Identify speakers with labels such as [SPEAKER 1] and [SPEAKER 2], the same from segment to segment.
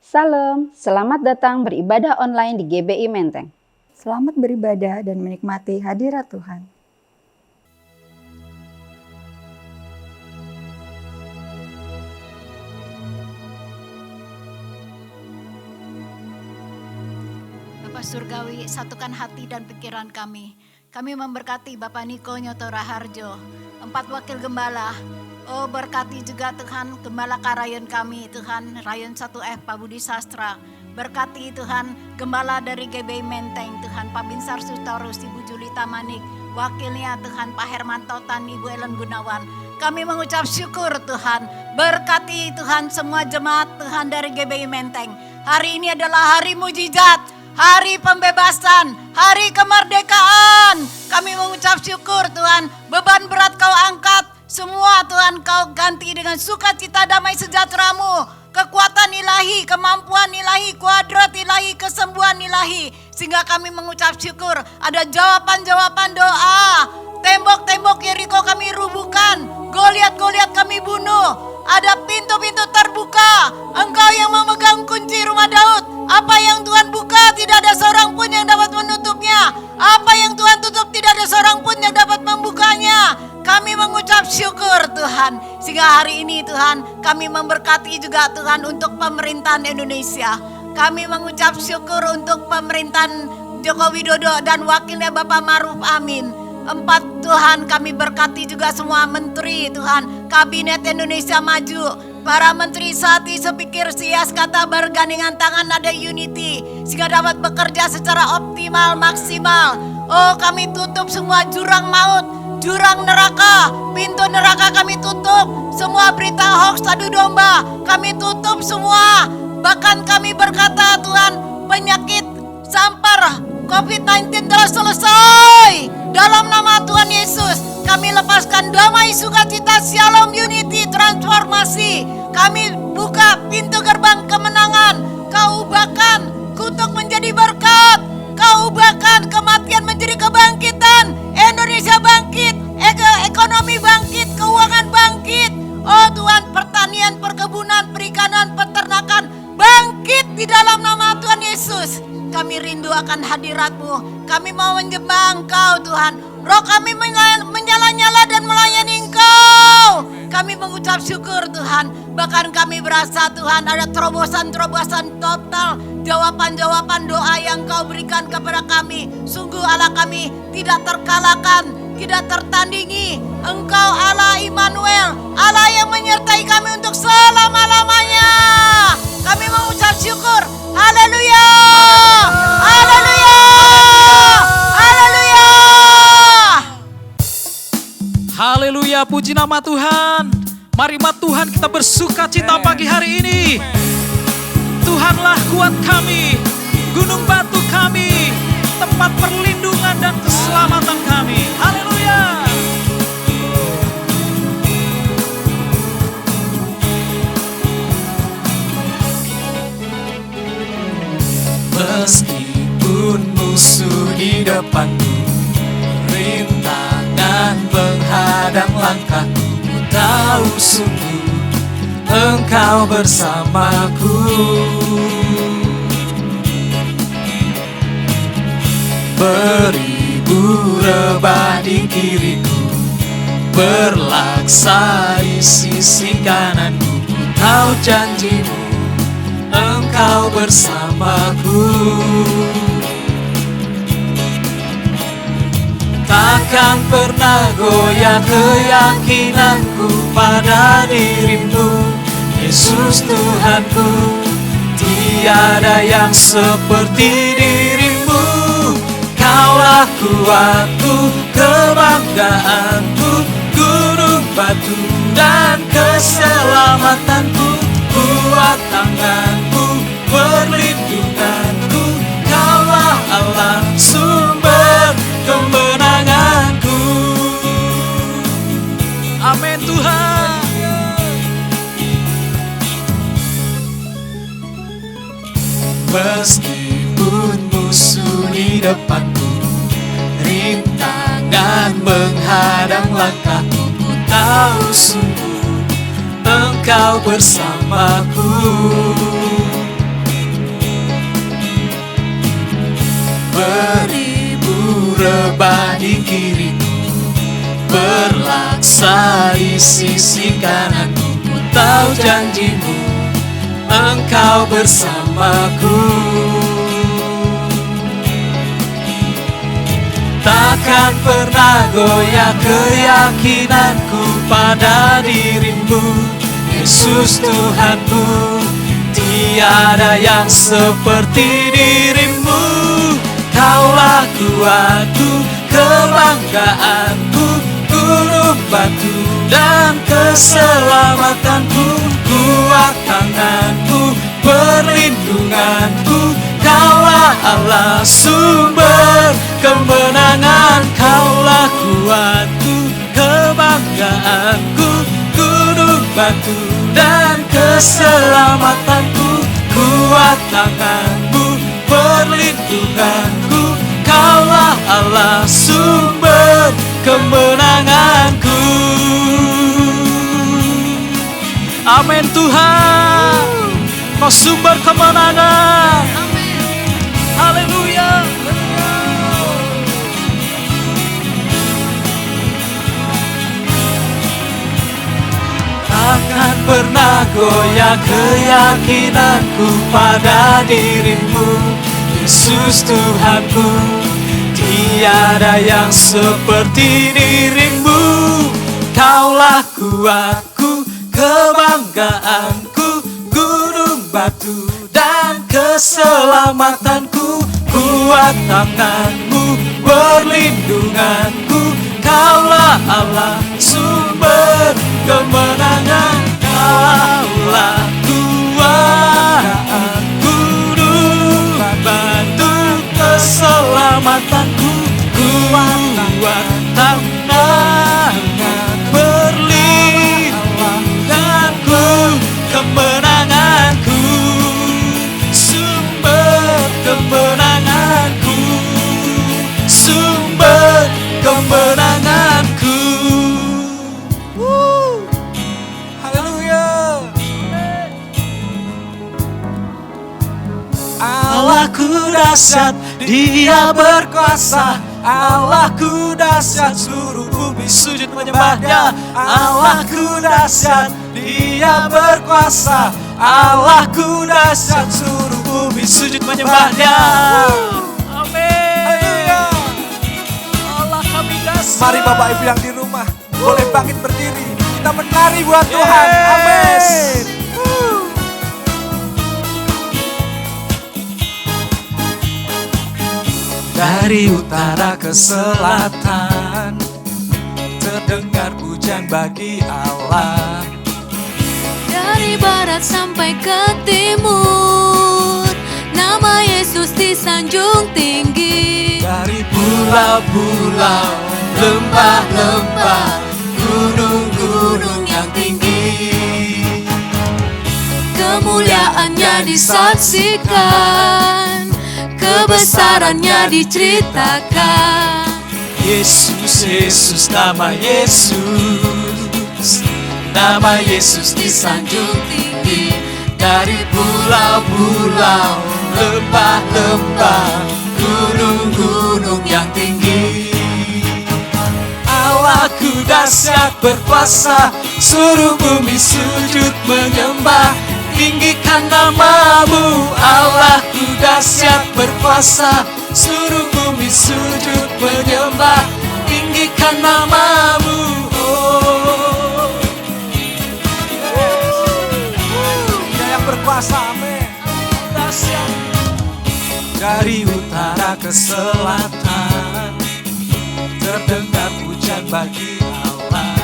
[SPEAKER 1] Salam, selamat datang beribadah online di GBI Menteng.
[SPEAKER 2] Selamat beribadah dan menikmati hadirat Tuhan.
[SPEAKER 3] Bapa Surgawi, satukan hati dan pikiran kami. Kami memberkati Bapak Niko Nyoto Raharjo, 4 wakil gembala. Oh, berkati juga Tuhan Gembala Karayon kami, Tuhan Rayon 1F Pak Budi Sastra. Berkati Tuhan Gembala dari GBI Menteng, Tuhan Pak Binsar Sutorus, Ibu Julita Manik. Wakilnya Tuhan Pak Hermanto Tan, Ibu Ellen Gunawan. Kami mengucap syukur Tuhan. Berkati Tuhan semua jemaat Tuhan dari GBI Menteng. Hari ini adalah hari mujizat, hari pembebasan, hari kemerdekaan. Kami mengucap syukur Tuhan. Beban berat Kau angkat. Semua Tuhan Kau ganti dengan sukacita damai sejahtera-Mu, kekuatan ilahi, kemampuan ilahi, kuadrat ilahi, kesembuhan ilahi. Sehingga kami mengucap syukur, ada jawaban-jawaban doa. Tembok-tembok Yeriko kami rubuhkan, Goliat-Goliat kami bunuh. Ada pintu-pintu terbuka, Engkau yang memegang kunci rumah Daud. Apa yang Tuhan buka tidak ada seorang pun yang dapat menutupnya. Apa yang Tuhan tutup tidak ada seorang pun yang dapat membukanya. Kami mengucap syukur Tuhan. Sehingga hari ini Tuhan kami memberkati juga Tuhan untuk pemerintahan Indonesia. Kami mengucap syukur untuk pemerintahan Joko Widodo dan wakilnya Bapak Maruf Amin. 4 Tuhan kami berkati juga semua menteri Tuhan. Kabinet Indonesia Maju. Para menteri sehati sepikir sias kata bergandengan tangan ada unity. Sehingga dapat bekerja secara optimal maksimal. Oh, kami tutup semua jurang maut, jurang neraka, pintu neraka kami tutup. Semua berita hoax adu domba kami tutup semua. Bahkan kami berkata Tuhan, penyakit sampar COVID-19 telah selesai. Dalam nama Tuhan Yesus kami lepaskan damai, sukacita, shalom, unity, transformasi. Kami buka pintu gerbang kemenangan. Kau ubahkan kutuk menjadi berkat. Kau ubahkan kematian menjadi kebangkitan. Indonesia bangkit, ekonomi bangkit, keuangan bangkit. Oh Tuhan, pertanian, perkebunan, perikanan, peternakan bangkit di dalam nama Tuhan Yesus. Kami rindu akan hadirat-Mu. Kami mau menyembah Engkau Tuhan. Roh kami menyala-nyala dan melayani Engkau. Kami mengucap syukur Tuhan. Bahkan kami berasa Tuhan ada terobosan-terobosan total. Jawaban-jawaban doa yang Kau berikan kepada kami. Sungguh Allah kami tidak terkalahkan, tidak tertandingi. Engkau Allah Immanuel, Allah yang menyertai kami untuk selama-lamanya. Kami mengucap syukur. Haleluya. Haleluya. Haleluya.
[SPEAKER 4] Haleluya, puji nama Tuhan. Mari Tuhan kita bersuka cita pagi hari ini. Tuhanlah kuat kami, gunung batu kami, tempat perlindungan dan keselamatan kami. Haleluya.
[SPEAKER 5] Meskipun musuh di depanku, rintangan menghadang langkahku, ku tahu sungguh Engkau bersamaku. Beribu rebah di kiriku, berlaksa di sisi kananku, ku tahu janji-Mu Engkau bersamaku. Takkan pernah goyah keyakinanku pada diri-Mu, Yesus Tuhanku. Tiada yang seperti diri-Mu. Kaulah kuatku, kebanggaanku, gunung batu dan keselamatanku. Kuat tangan-Mu, perlindunganku. Kaulah Allah, sumber kemenanganku.
[SPEAKER 4] Amin Tuhan.
[SPEAKER 5] Meskipun musuh di depanku, rintangan menghadang langkahku, ku tahu sungguh Engkau bersamaku. beribu rebah di kirimu, berlaksa di sisi kananmu. Ku tahu janjimu, Engkau bersamaku. Takkan pernah goyah keyakinanku pada dirimu, Yesus Tuhanku. Tiada yang seperti dirimu. Kaulah kuatku, kebanggaanku, gunung batu dan keselamatanku. Kuat tanganku, perlindunganku. Kaulah Allah, sumber kemenangan. Kaulah kuatku, kebanggaanku, gunung batu dan keselamatanku. Kuat tanganmu, perlindunganku. Kaulah Allah, sumber kemenanganku.
[SPEAKER 4] Amin Tuhan, Kau sumber kemenangan. Haleluya.
[SPEAKER 5] Takkan pernah goyah keyakinanku pada dirimu, Yesus Tuhanku. Tiada yang seperti dirimu. Kaulah kuatku, kebanggaanku, gunung batu dan keselamatanku. Kuat tanganmu, perlindunganku. Kaulah Allah, sumber kemenangan. Kaulah kuat, gunung batu keselamatanku. Kuat tangan, perlindunganku, kemenanganku, sumber kemenanganku, sumber kemenanganku. Haleluya. Allahku dahsyat, Dia berkuasa. Allahku dahsyat, seluruh bumi sujud menyembah-Nya. Allahku dahsyat, Dia berkuasa. Allahku dahsyat, seluruh bumi sujud menyembah-Nya.
[SPEAKER 4] Amin. Allah kami dahsyat.
[SPEAKER 6] Mari Bapak Ibu yang di rumah boleh bangkit berdiri. Kita menari buat Tuhan. Amin.
[SPEAKER 5] Dari utara ke selatan terdengar pujian bagi Allah.
[SPEAKER 7] Dari barat sampai ke timur, nama Yesus disanjung tinggi.
[SPEAKER 5] Dari pulau-pulau, lembah-lembah, gunung-gunung yang tinggi,
[SPEAKER 7] Kemuliaannya disaksikan, kebesarannya diceritakan.
[SPEAKER 5] Yesus, Yesus, nama Yesus, nama Yesus disanjung tinggi. Dari pulau-pulau, lembah-lembah, gunung-gunung yang tinggi. Allahku dahsyat berkuasa, seluruh bumi sujud menyembah. Tinggikan namamu, Allahku dahsyat berkuasa, seluruh bumi sujud menyembah. Tinggikan namamu, oh.
[SPEAKER 6] Dia yang berkuasa, amin.
[SPEAKER 5] Dahsyat. Dari utara ke selatan terdengar pujian bagi Allah.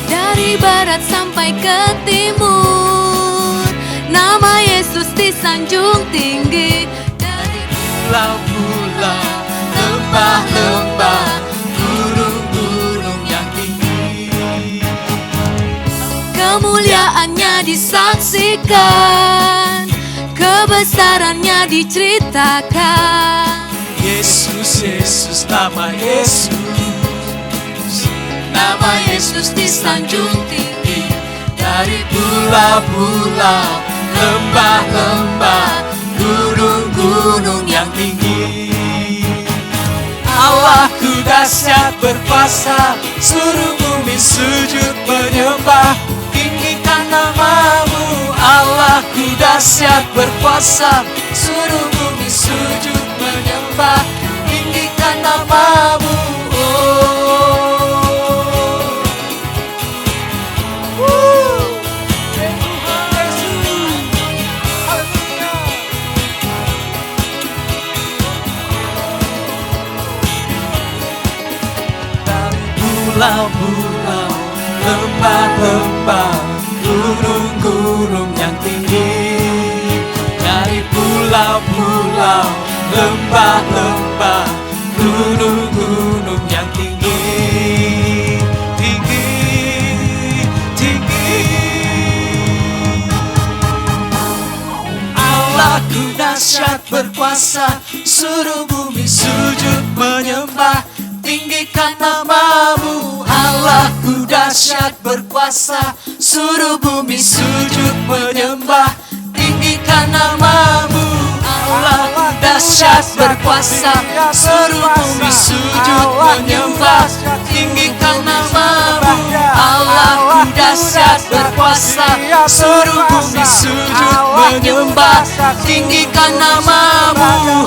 [SPEAKER 7] Dari barat sampai ke timur, nama Yesus disanjung tinggi. Dari
[SPEAKER 5] Pulau-pulau, lembah-lembah, gunung-gunung yang tinggi,
[SPEAKER 7] kemuliaannya disaksikan, kebesarannya diceritakan.
[SPEAKER 5] Yesus, Yesus, nama Yesus, nama Yesus disanjung tinggi. Dari pulau-pulau, lembah-lembah, gunung-gunung yang tinggi, Allahku dahsyat berkuasa, suruh bumi sujud menyembah, tinggikan namamu. Allahku dahsyat berkuasa, suruh bumi sujud menyembah, tinggikan namamu. Pulau-pulau, lembah-lembah, gunung-gunung yang tinggi. Dari pulau-pulau, lembah-lembah, gunung-gunung yang tinggi. Tinggi, tinggi. Allahku dahsyat berkuasa, suruh bumi sujud menyembah, tinggikan namamu. Allahku dahsyat berkuasa, suruh bumi sujud menyembah, tinggikan namamu. Allahku dahsyat berkuasa, suruh bumi sujud menyembah, tinggikan namamu. Allahku dahsyat berkuasa, suruh bumi sujud menyembah, tinggikan namamu.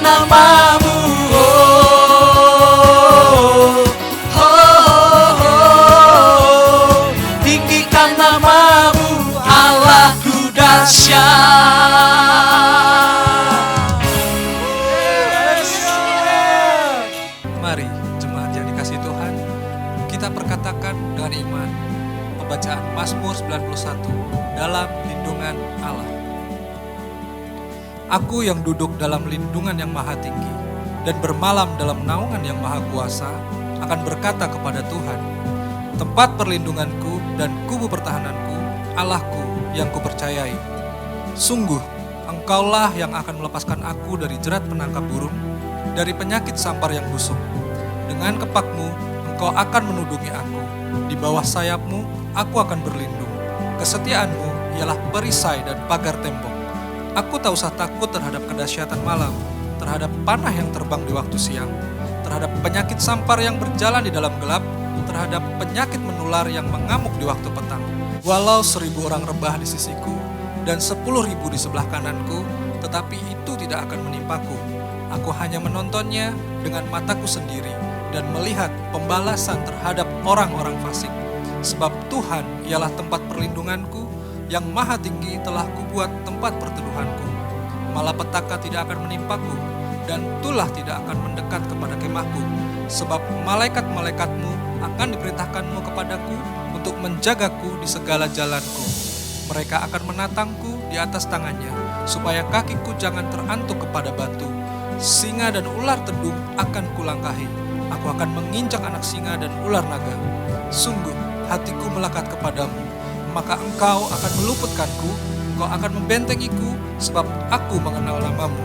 [SPEAKER 5] Namamu, tinggikan namamu, Allahku dahsyat.
[SPEAKER 6] Mari jemaat yang dikasihi Tuhan, kita perkatakan dengan iman pembacaan Mazmur 91 dalam lindungan Allah. Aku yang duduk dalam lindungan yang maha tinggi dan bermalam dalam naungan yang maha kuasa akan berkata kepada Tuhan, tempat perlindunganku dan kubu pertahananku, Allahku yang kupercayai. Sungguh, Engkaulah yang akan melepaskan aku dari jerat penangkap burung, dari penyakit sampar yang busuk. Dengan kepakmu, Engkau akan menudungi aku. Di bawah sayapmu, aku akan berlindung. Kesetiaanmu ialah perisai dan pagar tembok. Aku tak usah takut terhadap kedahsyatan malam, terhadap panah yang terbang di waktu siang, terhadap penyakit sampar yang berjalan di dalam gelap, terhadap penyakit menular yang mengamuk di waktu petang. Walau 1000 orang rebah di sisiku dan 10.000 di sebelah kananku, tetapi itu tidak akan menimpaku. Aku hanya menontonnya dengan mataku sendiri dan melihat pembalasan terhadap orang-orang fasik. Sebab Tuhan ialah tempat perlindunganku, yang maha tinggi telah kubuat tempat perteduhanku. Malapetaka tidak akan menimpaku, dan tulah tidak akan mendekat kepada kemahku. Sebab malaikat-malaikatmu akan diperintahkanmu kepadaku untuk menjagaku di segala jalanku. Mereka akan menatangku di atas tangannya, supaya kakiku jangan terantuk kepada batu. Singa dan ular tedung akan kulangkahi. Aku akan menginjak anak singa dan ular naga. Sungguh, hatiku melekat kepadamu. Maka engkau akan meluputkanku, engkau akan membentengiku, sebab aku mengenal namamu.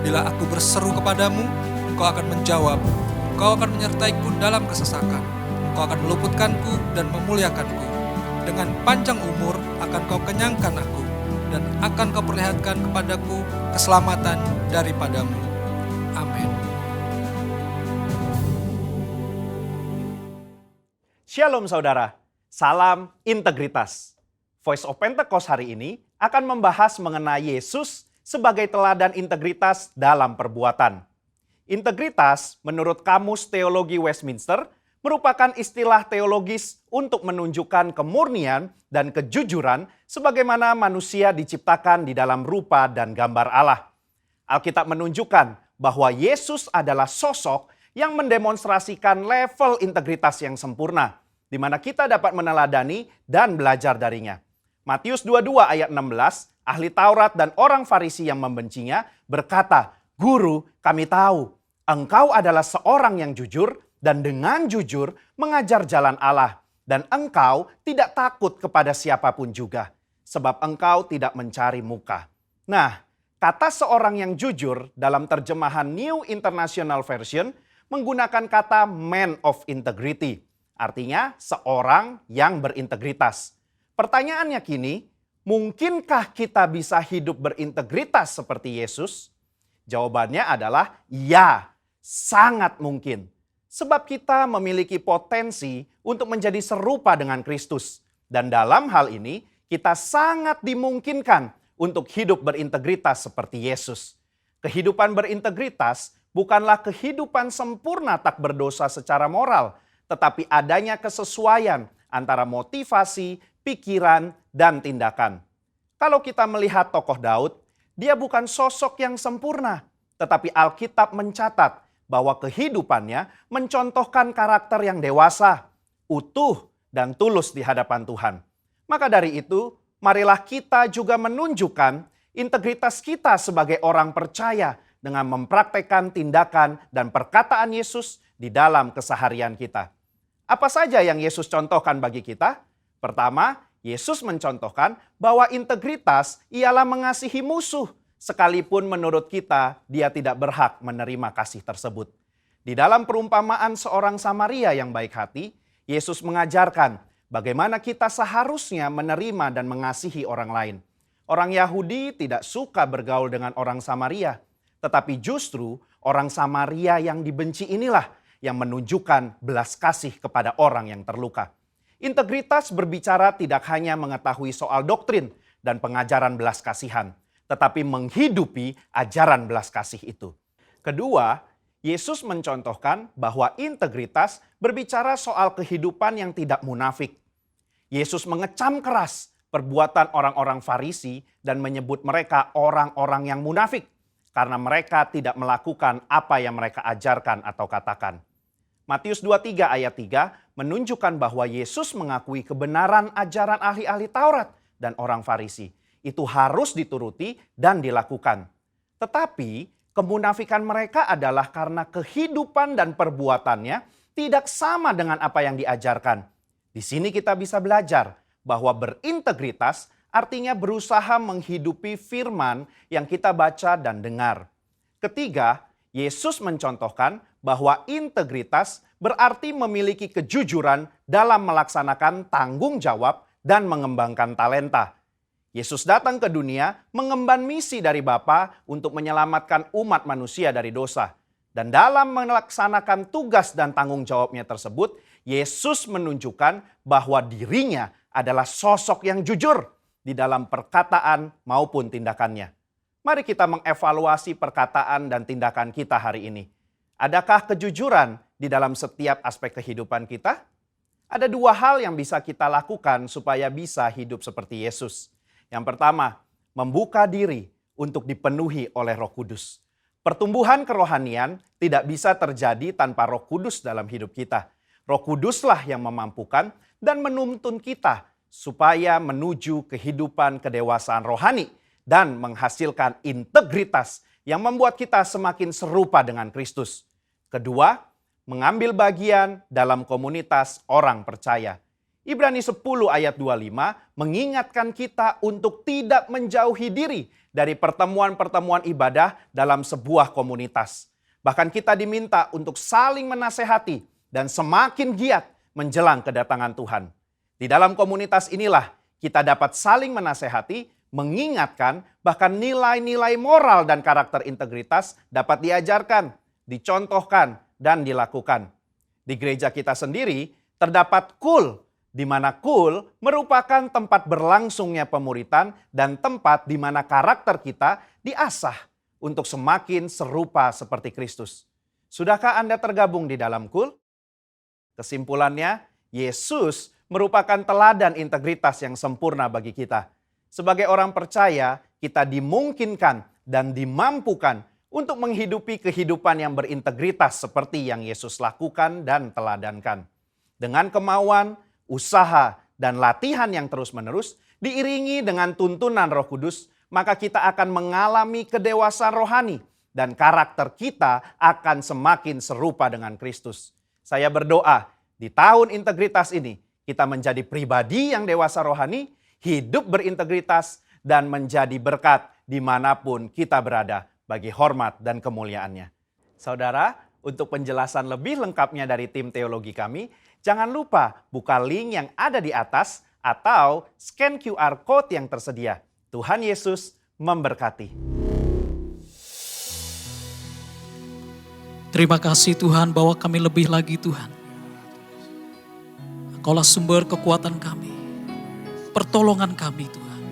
[SPEAKER 6] Bila aku berseru kepadamu, engkau akan menjawab, engkau akan menyertaiku dalam kesesakan, engkau akan meluputkanku dan memuliakanku. Dengan panjang umur akan kau kenyangkan aku, dan akan kau perlihatkan kepadaku keselamatan daripadamu. Amin.
[SPEAKER 8] Shalom saudara. Salam integritas. Voice of Pentecost hari ini akan membahas mengenai Yesus sebagai teladan integritas dalam perbuatan. Integritas menurut Kamus Teologi Westminster merupakan istilah teologis untuk menunjukkan kemurnian dan kejujuran sebagaimana manusia diciptakan di dalam rupa dan gambar Allah. Alkitab menunjukkan bahwa Yesus adalah sosok yang mendemonstrasikan level integritas yang sempurna, di mana kita dapat meneladani dan belajar darinya. Matius 22 ayat 16, ahli Taurat dan orang Farisi yang membencinya berkata, "Guru, kami tahu, engkau adalah seorang yang jujur dan dengan jujur mengajar jalan Allah, dan engkau tidak takut kepada siapapun juga, sebab engkau tidak mencari muka." Nah, kata seorang yang jujur dalam terjemahan New International Version menggunakan kata man of integrity. Artinya seorang yang berintegritas. Pertanyaannya kini, Mungkinkah kita bisa hidup berintegritas seperti Yesus? Jawabannya adalah ya, sangat mungkin. Sebab kita memiliki potensi untuk menjadi serupa dengan Kristus. Dan dalam hal ini, kita sangat dimungkinkan untuk hidup berintegritas seperti Yesus. Kehidupan berintegritas bukanlah kehidupan sempurna tak berdosa secara moral, tetapi adanya kesesuaian antara motivasi, pikiran, dan tindakan. Kalau kita melihat tokoh Daud, dia bukan sosok yang sempurna, tetapi Alkitab mencatat bahwa kehidupannya mencontohkan karakter yang dewasa, utuh, dan tulus di hadapan Tuhan. Maka dari itu, marilah kita juga menunjukkan integritas kita sebagai orang percaya dengan mempraktekkan tindakan dan perkataan Yesus di dalam keseharian kita. Apa saja yang Yesus contohkan bagi kita? Pertama, Yesus mencontohkan bahwa integritas ialah mengasihi musuh, sekalipun menurut kita dia tidak berhak menerima kasih tersebut. Di dalam perumpamaan seorang Samaria yang baik hati, Yesus mengajarkan bagaimana kita seharusnya menerima dan mengasihi orang lain. Orang Yahudi tidak suka bergaul dengan orang Samaria, tetapi justru orang Samaria yang dibenci inilah yang menunjukkan belas kasih kepada orang yang terluka. Integritas berbicara tidak hanya mengetahui soal doktrin dan pengajaran belas kasihan, tetapi menghidupi ajaran belas kasih itu. Kedua, Yesus mencontohkan bahwa integritas berbicara soal kehidupan yang tidak munafik. Yesus mengecam keras perbuatan orang-orang Farisi dan menyebut mereka orang-orang yang munafik karena mereka tidak melakukan apa yang mereka ajarkan atau katakan. Matius 23 ayat 3 menunjukkan bahwa Yesus mengakui kebenaran ajaran ahli-ahli Taurat dan orang Farisi. Itu harus dituruti dan dilakukan. Tetapi kemunafikan mereka adalah karena kehidupan dan perbuatannya tidak sama dengan apa yang diajarkan. Di sini kita bisa belajar bahwa berintegritas artinya berusaha menghidupi firman yang kita baca dan dengar. Ketiga, Yesus mencontohkan bahwa integritas berarti memiliki kejujuran dalam melaksanakan tanggung jawab dan mengembangkan talenta. Yesus datang ke dunia mengemban misi dari Bapa untuk menyelamatkan umat manusia dari dosa. Dan dalam melaksanakan tugas dan tanggung jawabnya tersebut, Yesus menunjukkan bahwa dirinya adalah sosok yang jujur di dalam perkataan maupun tindakannya. Mari kita mengevaluasi perkataan dan tindakan kita hari ini. Adakah kejujuran di dalam setiap aspek kehidupan kita? Ada dua hal yang bisa kita lakukan supaya bisa hidup seperti Yesus. Yang pertama, membuka diri untuk dipenuhi oleh Roh Kudus. Pertumbuhan kerohanian tidak bisa terjadi tanpa Roh Kudus dalam hidup kita. Roh Kuduslah yang memampukan dan menuntun kita supaya menuju kehidupan kedewasaan rohani dan menghasilkan integritas yang membuat kita semakin serupa dengan Kristus. Kedua, mengambil bagian dalam komunitas orang percaya. Ibrani 10 ayat 25 mengingatkan kita untuk tidak menjauhi diri dari pertemuan-pertemuan ibadah dalam sebuah komunitas. Bahkan kita diminta untuk saling menasehati dan semakin giat menjelang kedatangan Tuhan. Di dalam komunitas inilah kita dapat saling menasehati, mengingatkan, bahkan nilai-nilai moral dan karakter integritas dapat diajarkan, dicontohkan, dan dilakukan. Di gereja kita sendiri terdapat KUL, di mana KUL merupakan tempat berlangsungnya pemuritan dan tempat di mana karakter kita diasah untuk semakin serupa seperti Kristus. Sudahkah Anda tergabung di dalam KUL? Kesimpulannya, Yesus merupakan teladan integritas yang sempurna bagi kita. Sebagai orang percaya, kita dimungkinkan dan dimampukan untuk menghidupi kehidupan yang berintegritas seperti yang Yesus lakukan dan teladankan. Dengan kemauan, usaha, dan latihan yang terus-menerus, diiringi dengan tuntunan Roh Kudus, maka kita akan mengalami kedewasaan rohani dan karakter kita akan semakin serupa dengan Kristus. Saya berdoa di tahun integritas ini kita menjadi pribadi yang dewasa rohani, hidup berintegritas, dan menjadi berkat dimanapun kita berada bagi hormat dan kemuliaannya. Saudara, untuk penjelasan lebih lengkapnya dari tim teologi kami, jangan lupa buka link yang ada di atas atau scan QR Code yang tersedia. Tuhan Yesus memberkati.
[SPEAKER 4] Terima kasih Tuhan bahwa kami lebih lagi Tuhan. Engkaulah sumber kekuatan kami, pertolongan kami Tuhan.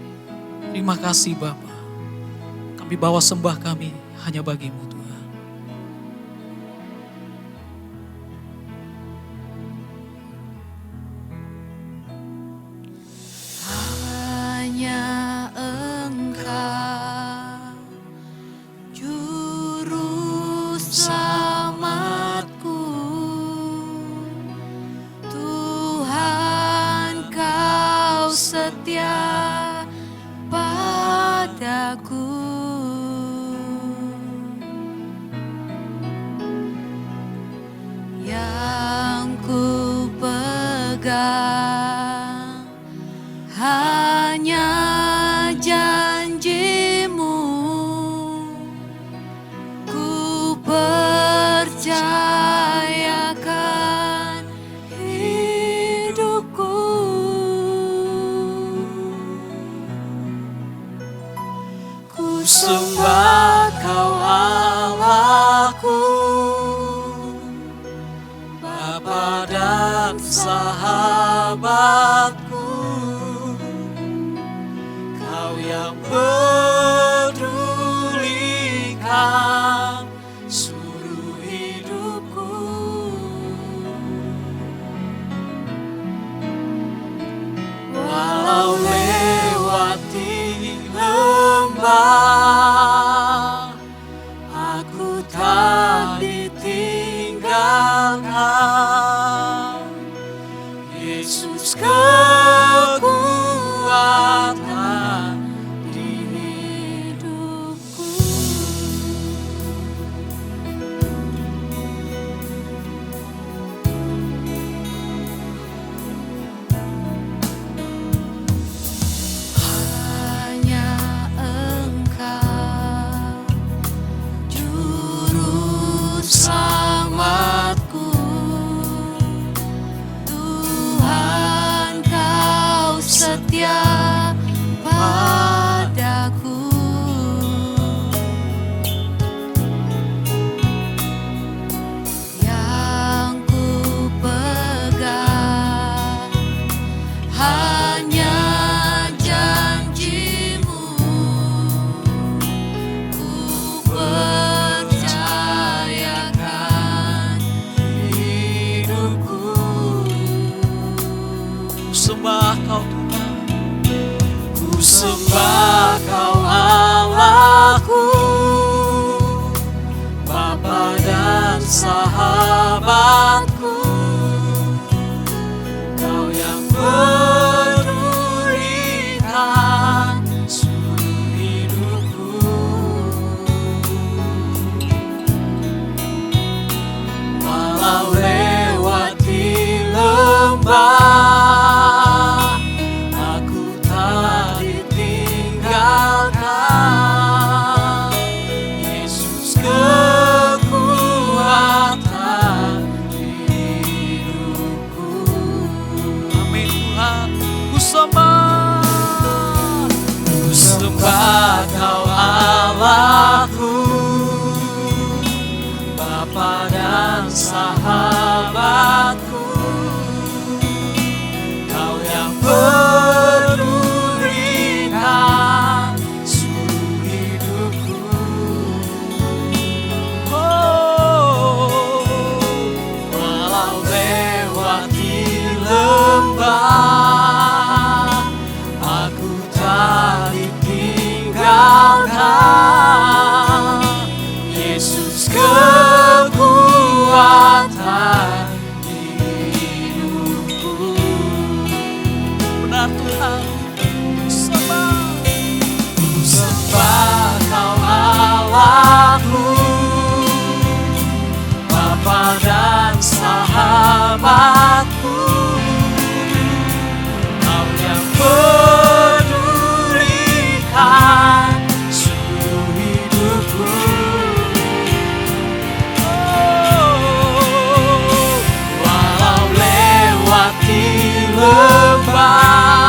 [SPEAKER 4] Terima kasih Bapa. Kami bawa sembah kami hanya bagimu Tuhan.
[SPEAKER 7] Hanya Engkau juru selamatku, Tuhan Kau setia padaku. Yang ku pegang hanya janji-Mu, ku percayakan hidupku. Ku sembah Kau Allahku, Bapa dan sahabatku, Kau yang pedulikan seluruh hidupku. Walau lewati lembah, aku tak ditinggalkan. Yesus kekuatan di hidupku. Hanya Engkau juru selamatku, Tuhan Kau setia padaku. Yang ku pegang hanya janji-Mu, ku percayakan hidupku. Ku sembah Kau Tuhan, ku sembah Kau Allahku, Bapa dan sahabatku, Kau yang pedulikan seluruh hidupku. Walau lewati lembah, aku tak ditinggalkan. Yesus kekuatan hidupku. Amin Tuhan. Ku sembah Kau Allahku, Bapa dan sahabatku, Kau yang pedulikan seluruh hidupku. Oh, walau lewati lembah, aku tak ditinggalkan. Yesus kekuatan hidupku. Benar Tuhan, ku sembah Kau Allahku, Bapa dan sahabatku, Kau yang pedulikan seluruh hidupku. Walau lewati lembah,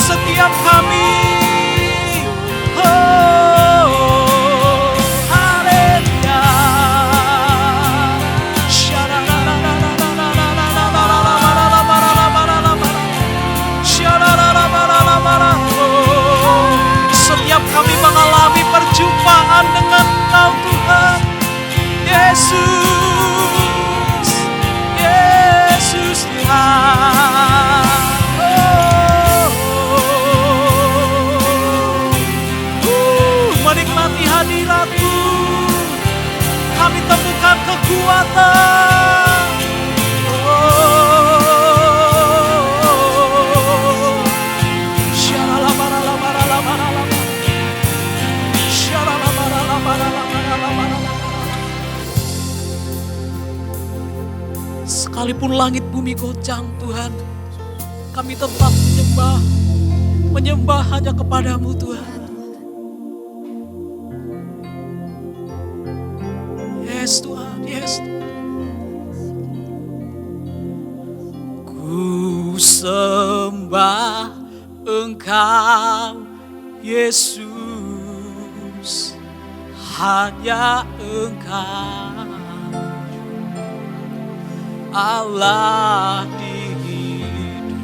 [SPEAKER 4] setiap kami. Oh, haleluya. Setiap kami mengalami perjumpaan dengan Engkau Tuhan Yesus, Yesus Tuhan. Menikmati hadirat-Mu, kami temukan kekuatan. Sekalipun langit bumi goncang Tuhan, kami tetap menyembah hanya kepada-Mu Tuhan. Yes Tuhan, yes. Ku sembah Engkau Yesus, hanya Engkau Allah di hidupku,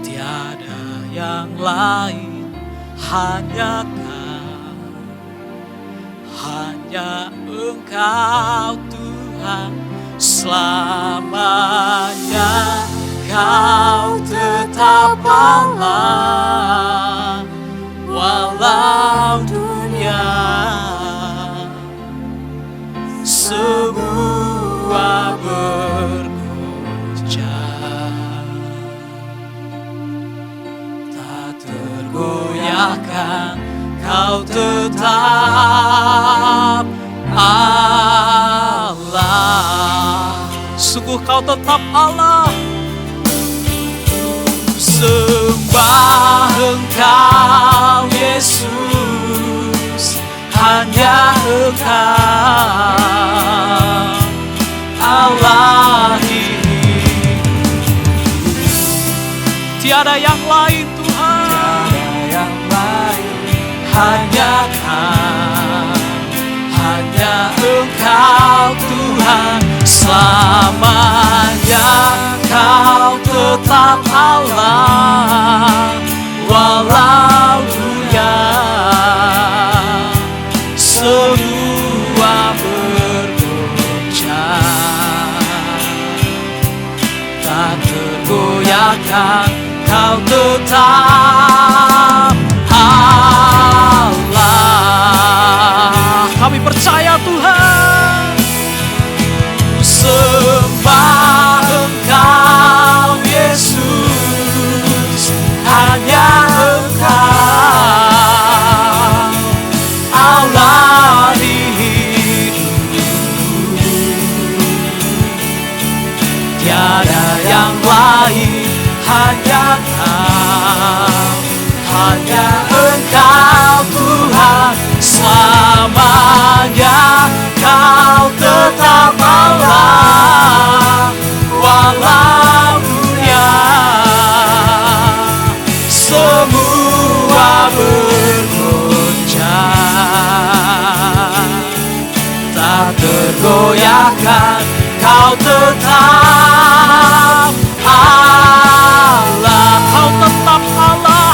[SPEAKER 4] tiada yang lain, hanya Kau, hanya Engkau Tuhan, selamanya Kau tetap Allah, walau dunia semua bergoncang, tak tergoyahkan Kau tetap Allah. Sungguh Kau tetap Allah. Sembah Engkau Yesus, hanya Engkau Allah di hidupku, tiada yang lain Tuhan, tiada yang lain, hanya Kau, hanya Engkau Tuhan, selamanya Kau tetap Allah, walau dunia semua bergoncang, tak tergoyahkan Kau tetap Allah. Kami percaya Tuhan. Sembah Engkau Yesus, hanya Engkau Allah di hidupku, tiada yang lain, hanya Kau, hanya Engkau Tuhan, selamanya Kau tetap Allah, walau dunia semua bergoncang, tak tergoyahkan Kau tetap Allah. Kau tetap Allah,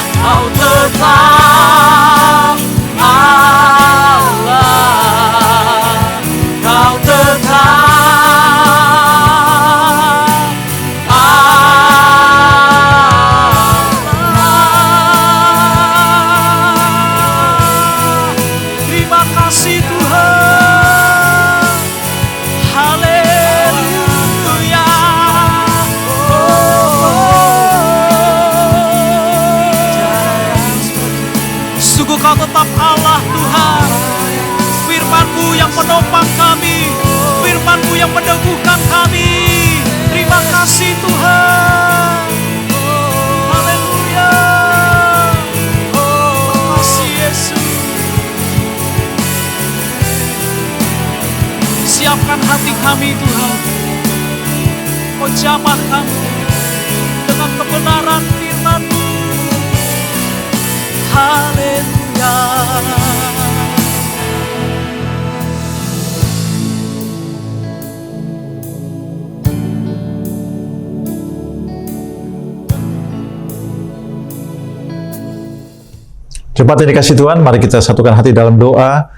[SPEAKER 4] yang meneguhkan kami. Terima kasih Tuhan. Haleluya. Terima kasih Yesus. Siapkan hati kami Tuhan. Oh, jamah kami dengan kebenaran firman-Mu. Haleluya.
[SPEAKER 9] Jemaat yang dikasihi Tuhan, mari kita satukan hati dalam doa.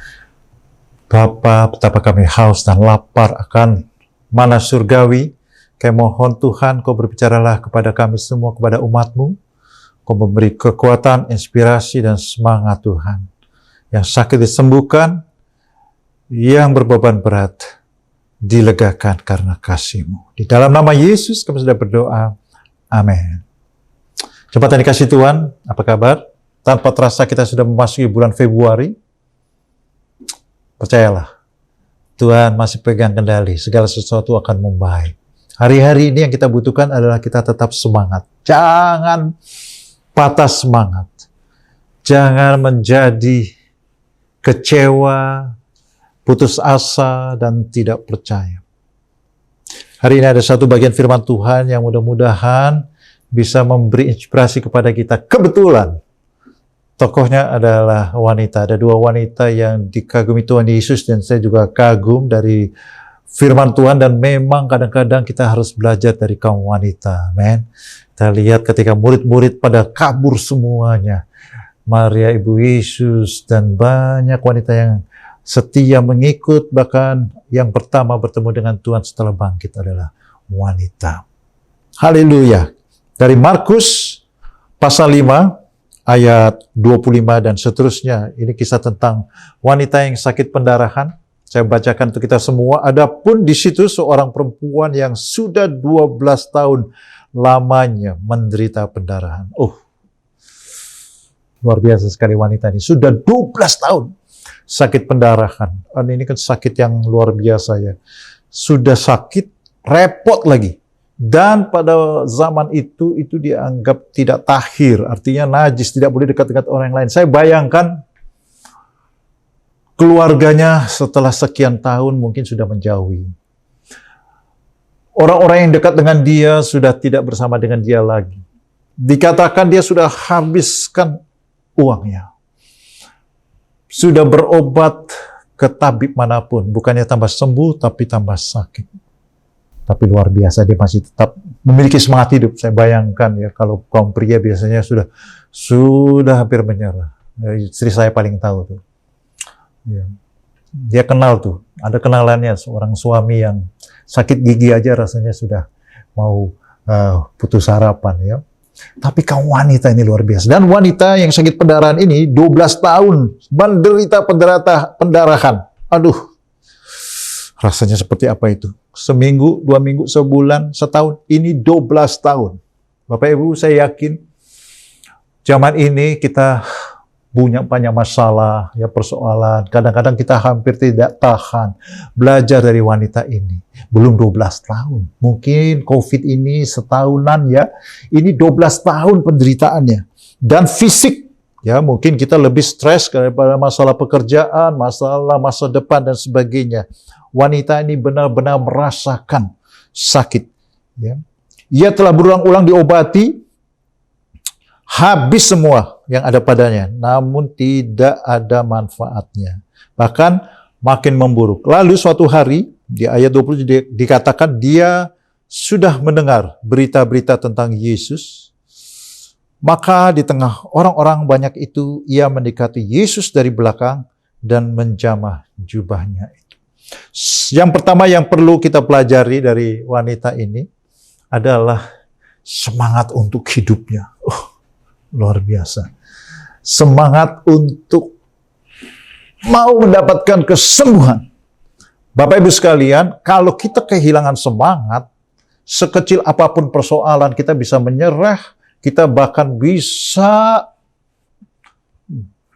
[SPEAKER 9] Bapa, betapa kami haus dan lapar akan mana surgawi. Kami mohon Tuhan, Kau berbicaralah kepada kami semua, kepada umat-Mu. Kau memberi kekuatan, inspirasi, dan semangat Tuhan. Yang sakit disembuhkan, yang berbeban berat dilegakan karena kasih-Mu. Di dalam nama Yesus kami sudah berdoa. Amin. Jemaat yang dikasihi Tuhan, apa kabar? Tanpa terasa kita sudah memasuki bulan Februari. Percayalah, Tuhan masih pegang kendali, segala sesuatu akan membaik. Hari-hari ini yang kita butuhkan adalah kita tetap semangat. Jangan patah semangat. Jangan menjadi kecewa, putus asa, dan tidak percaya. Hari ini ada satu bagian firman Tuhan yang mudah-mudahan bisa memberi inspirasi kepada kita. Kebetulan tokohnya adalah wanita. Ada dua wanita yang dikagumi Tuhan Yesus, dan saya juga kagum dari firman Tuhan, dan memang kadang-kadang kita harus belajar dari kaum wanita. Amen. Kita lihat ketika murid-murid pada kabur semuanya. Maria Ibu Yesus dan banyak wanita yang setia mengikut, bahkan yang pertama bertemu dengan Tuhan setelah bangkit adalah wanita. Haleluya. Dari Markus pasal 5 ayat 25 dan seterusnya. Ini kisah tentang wanita yang sakit pendarahan. Saya bacakan untuk kita semua. Adapun di situ seorang perempuan yang sudah 12 tahun lamanya menderita pendarahan. Oh, luar biasa sekali wanita ini. Sudah 12 tahun sakit pendarahan. Ini kan sakit yang luar biasa ya. Sudah sakit, repot lagi. Dan pada zaman itu dianggap tidak tahir, artinya najis, tidak boleh dekat-dekat orang lain. Saya bayangkan keluarganya setelah sekian tahun mungkin sudah menjauhi. Orang-orang yang dekat dengan dia sudah tidak bersama dengan dia lagi. Dikatakan dia sudah habiskan uangnya. Sudah berobat ke tabib manapun, bukannya tambah sembuh tapi tambah sakit. Tapi luar biasa dia masih tetap memiliki semangat hidup. Saya bayangkan ya, kalau kaum pria biasanya sudah hampir menyerah. Istri saya paling tahu tuh. Ya. Dia kenal tuh, ada kenalannya seorang suami yang sakit gigi aja rasanya sudah mau putus harapan ya. Tapi kaum wanita ini luar biasa. Dan wanita yang sakit pendarahan ini 12 tahun menderita pendarahan. Aduh, rasanya seperti apa itu? Seminggu, 2 minggu, sebulan, setahun. Ini 12 tahun. Bapak Ibu, saya yakin zaman ini kita punya banyak masalah, ya persoalan. Kadang-kadang kita hampir tidak tahan. Belajar dari wanita ini. Belum 12 tahun. Mungkin COVID ini setahunan ya. Ini 12 tahun penderitaannya. Dan fisik. Ya, mungkin kita lebih stres daripada masalah pekerjaan, masalah masa depan, dan sebagainya. Wanita ini benar-benar merasakan sakit. Ya. Ia telah berulang-ulang diobati, habis semua yang ada padanya, namun tidak ada manfaatnya. Bahkan makin memburuk. Lalu suatu hari, di ayat 20 dikatakan dia sudah mendengar berita-berita tentang Yesus. Maka di tengah orang-orang banyak itu, ia mendekati Yesus dari belakang dan menjamah jubahnya itu. Yang pertama yang perlu kita pelajari dari wanita ini adalah semangat untuk hidupnya. Luar biasa. Semangat untuk mau mendapatkan kesembuhan. Bapak Ibu sekalian, kalau kita kehilangan semangat, sekecil apapun persoalan, kita bisa menyerah, kita bahkan bisa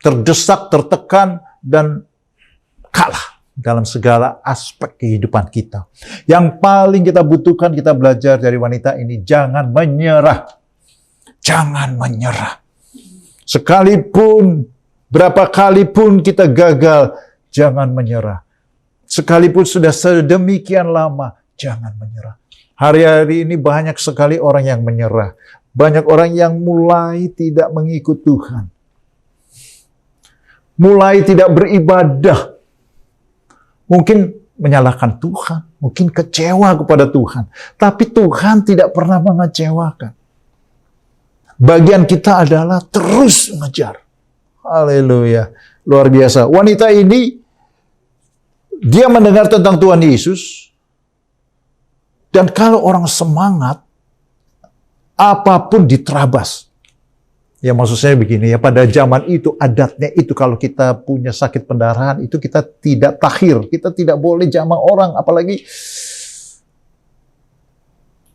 [SPEAKER 9] terdesak, tertekan, dan kalah. dalam segala aspek kehidupan kita. Yang paling kita butuhkan, kita belajar dari wanita ini, jangan menyerah. Jangan menyerah. Sekalipun, berapa kali pun kita gagal, jangan menyerah. Sekalipun sudah sedemikian lama, jangan menyerah. Hari-hari ini banyak sekali orang yang menyerah. Banyak orang yang mulai tidak mengikut Tuhan. Mulai tidak beribadah. Mungkin menyalahkan Tuhan, mungkin kecewa kepada Tuhan. Tapi Tuhan tidak pernah mengecewakan. Bagian kita adalah terus mengejar. Haleluya. Luar biasa. Wanita ini, dia mendengar tentang Tuhan Yesus. Dan kalau orang semangat, apapun diterabas. Ya maksud saya begini ya, pada zaman itu adatnya itu kalau kita punya sakit pendarahan itu kita tidak takhir, kita tidak boleh jamah orang, apalagi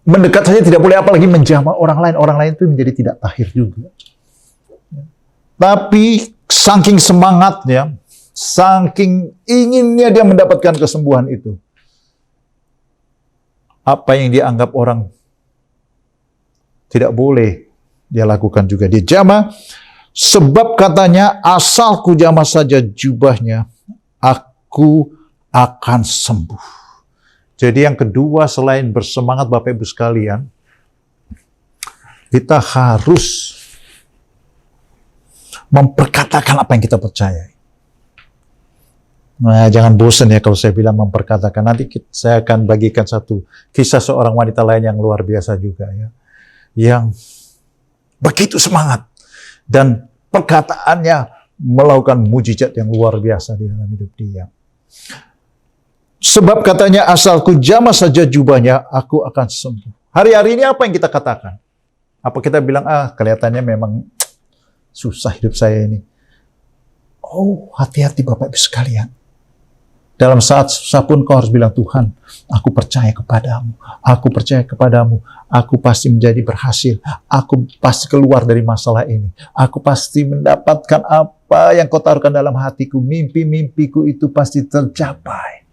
[SPEAKER 9] mendekat saja tidak boleh, apalagi menjamah orang lain itu menjadi tidak takhir juga. Tapi saking semangatnya, saking inginnya dia mendapatkan kesembuhan itu, apa yang dianggap orang tidak boleh dia lakukan juga. Dia jamah, sebab katanya, asal ku jamah saja jubahnya, aku akan sembuh. Jadi yang kedua, selain bersemangat Bapak Ibu sekalian, kita harus memperkatakan apa yang kita percayai. Nah, jangan bosan ya kalau saya bilang memperkatakan. Nanti saya akan bagikan satu kisah seorang wanita lain yang luar biasa juga ya. Yang begitu semangat dan perkataannya melakukan mujizat yang luar biasa di dalam hidup dia. Sebab katanya, asal ku jamah saja jubahnya, aku akan sembuh. Hari-hari ini apa yang kita katakan? Apa kita bilang, kelihatannya memang susah hidup saya ini. Oh, hati-hati Bapak Ibu sekalian. Dalam saat susah pun kau harus bilang, Tuhan, aku percaya kepadamu. Aku percaya kepadamu. Aku pasti menjadi berhasil. Aku pasti keluar dari masalah ini. Aku pasti mendapatkan apa yang kau taruhkan dalam hatiku. Mimpi-mimpiku itu pasti tercapai.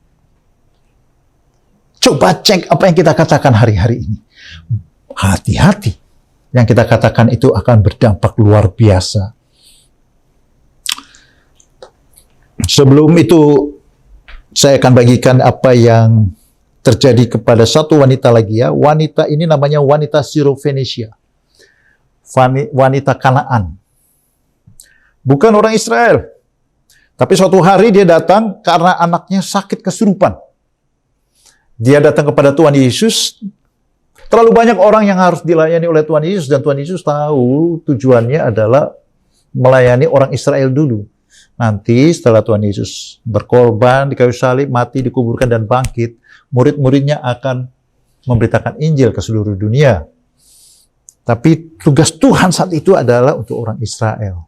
[SPEAKER 9] Coba cek apa yang kita katakan hari-hari ini. Hati-hati. Yang kita katakan itu akan berdampak luar biasa. Sebelum itu, saya akan bagikan apa yang terjadi kepada satu wanita lagi ya. Wanita ini namanya wanita Sirofenesia. Wanita Kanaan. Bukan orang Israel. Tapi suatu hari dia datang karena anaknya sakit kesurupan. Dia datang kepada Tuhan Yesus. Terlalu banyak orang yang harus dilayani oleh Tuhan Yesus. Dan Tuhan Yesus tahu tujuannya adalah melayani orang Israel dulu. Nanti setelah Tuhan Yesus berkorban di kayu salib, mati, dikuburkan, dan bangkit, murid-muridnya akan memberitakan Injil ke seluruh dunia. Tapi tugas Tuhan saat itu adalah untuk orang Israel.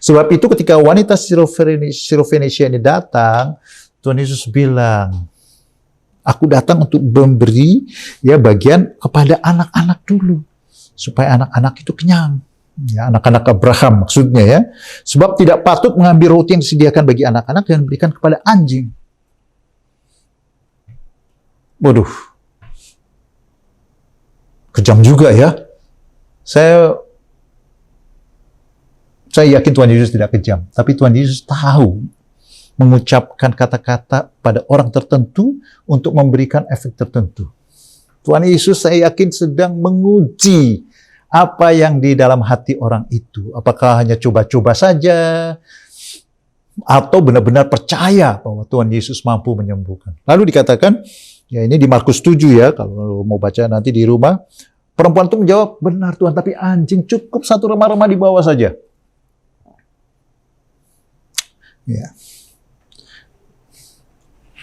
[SPEAKER 9] Sebab itu ketika wanita Sirofenesia ini datang, Tuhan Yesus bilang, aku datang untuk memberi ya bagian kepada anak-anak dulu. Supaya anak-anak itu kenyang. Ya, anak-anak Abraham maksudnya ya. Sebab tidak patut mengambil roti yang disediakan bagi anak-anak dan berikan kepada anjing. Waduh. Kejam juga ya. Saya yakin Tuhan Yesus tidak kejam. Tapi Tuhan Yesus tahu mengucapkan kata-kata pada orang tertentu untuk memberikan efek tertentu. Tuhan Yesus saya yakin sedang menguji apa yang di dalam hati orang itu. Apakah hanya coba-coba saja, atau benar-benar percaya bahwa Tuhan Yesus mampu menyembuhkan. Lalu dikatakan, ya ini di Markus 7 ya, kalau mau baca nanti di rumah, perempuan itu menjawab, benar Tuhan, tapi anjing cukup satu remah-remah di bawah saja. Ya.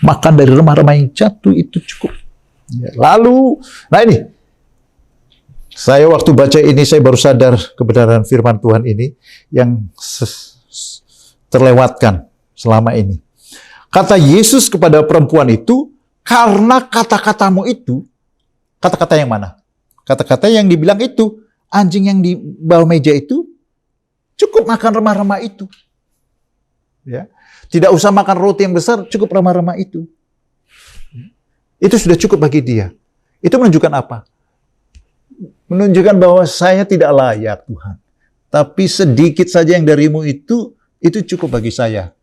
[SPEAKER 9] Makan dari remah-remah yang jatuh itu cukup. Ya. Lalu, nah ini, saya waktu baca ini, saya baru sadar kebenaran firman Tuhan ini yang terlewatkan selama ini. Kata Yesus kepada perempuan itu, karena kata-katamu itu, kata-kata yang mana? Kata-kata yang dibilang itu, anjing yang di bawah meja itu, cukup makan remah-remah itu. Ya. Tidak usah makan roti yang besar, cukup remah-remah itu. Itu sudah cukup bagi dia. Itu menunjukkan apa? Menunjukkan bahwa saya tidak layak, Tuhan. Tapi sedikit saja yang darimu itu cukup bagi saya.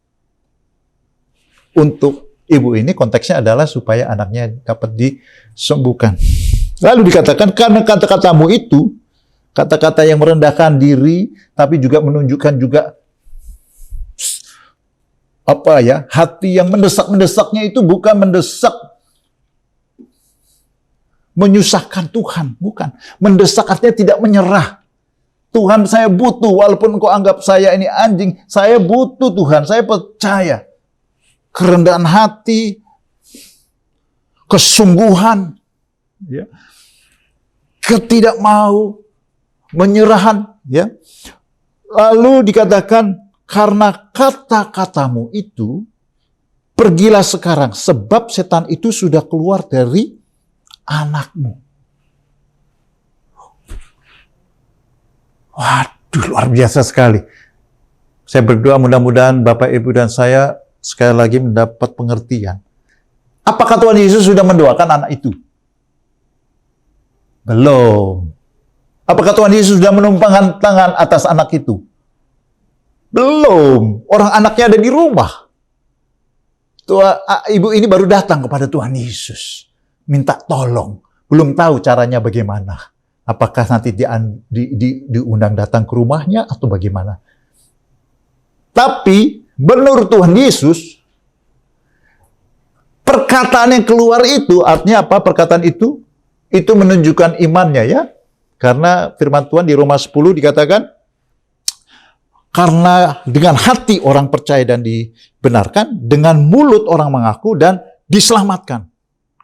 [SPEAKER 9] Untuk ibu ini konteksnya adalah supaya anaknya dapat disembuhkan. Lalu dikatakan, karena kata-katamu itu, kata-kata yang merendahkan diri, tapi juga menunjukkan juga hati yang mendesak-mendesaknya itu bukan mendesak menyusahkan Tuhan, bukan. Mendesak artinya tidak menyerah. Tuhan, saya butuh, walaupun engkau anggap saya ini anjing, saya butuh Tuhan, saya percaya. Kerendahan hati, kesungguhan, ya, ketidak mau, menyerahan, ya. Lalu dikatakan, karena kata-katamu itu, pergilah sekarang, sebab setan itu sudah keluar dari anakmu. Waduh, luar biasa sekali. Saya berdoa mudah-mudahan Bapak, Ibu, dan saya sekali lagi mendapat pengertian. Apakah Tuhan Yesus sudah mendoakan anak itu? Belum. Apakah Tuhan Yesus sudah menumpangkan tangan atas anak itu? Belum. Orang anaknya ada di rumah. Ibu ini baru datang kepada Tuhan Yesus. Minta tolong. Belum tahu caranya bagaimana. Apakah nanti diundang datang ke rumahnya atau bagaimana. Tapi menurut Tuhan Yesus, perkataan yang keluar itu, artinya apa perkataan itu? Itu menunjukkan imannya, ya. Karena firman Tuhan di Roma 10 dikatakan, karena dengan hati orang percaya dan dibenarkan, dengan mulut orang mengaku dan diselamatkan.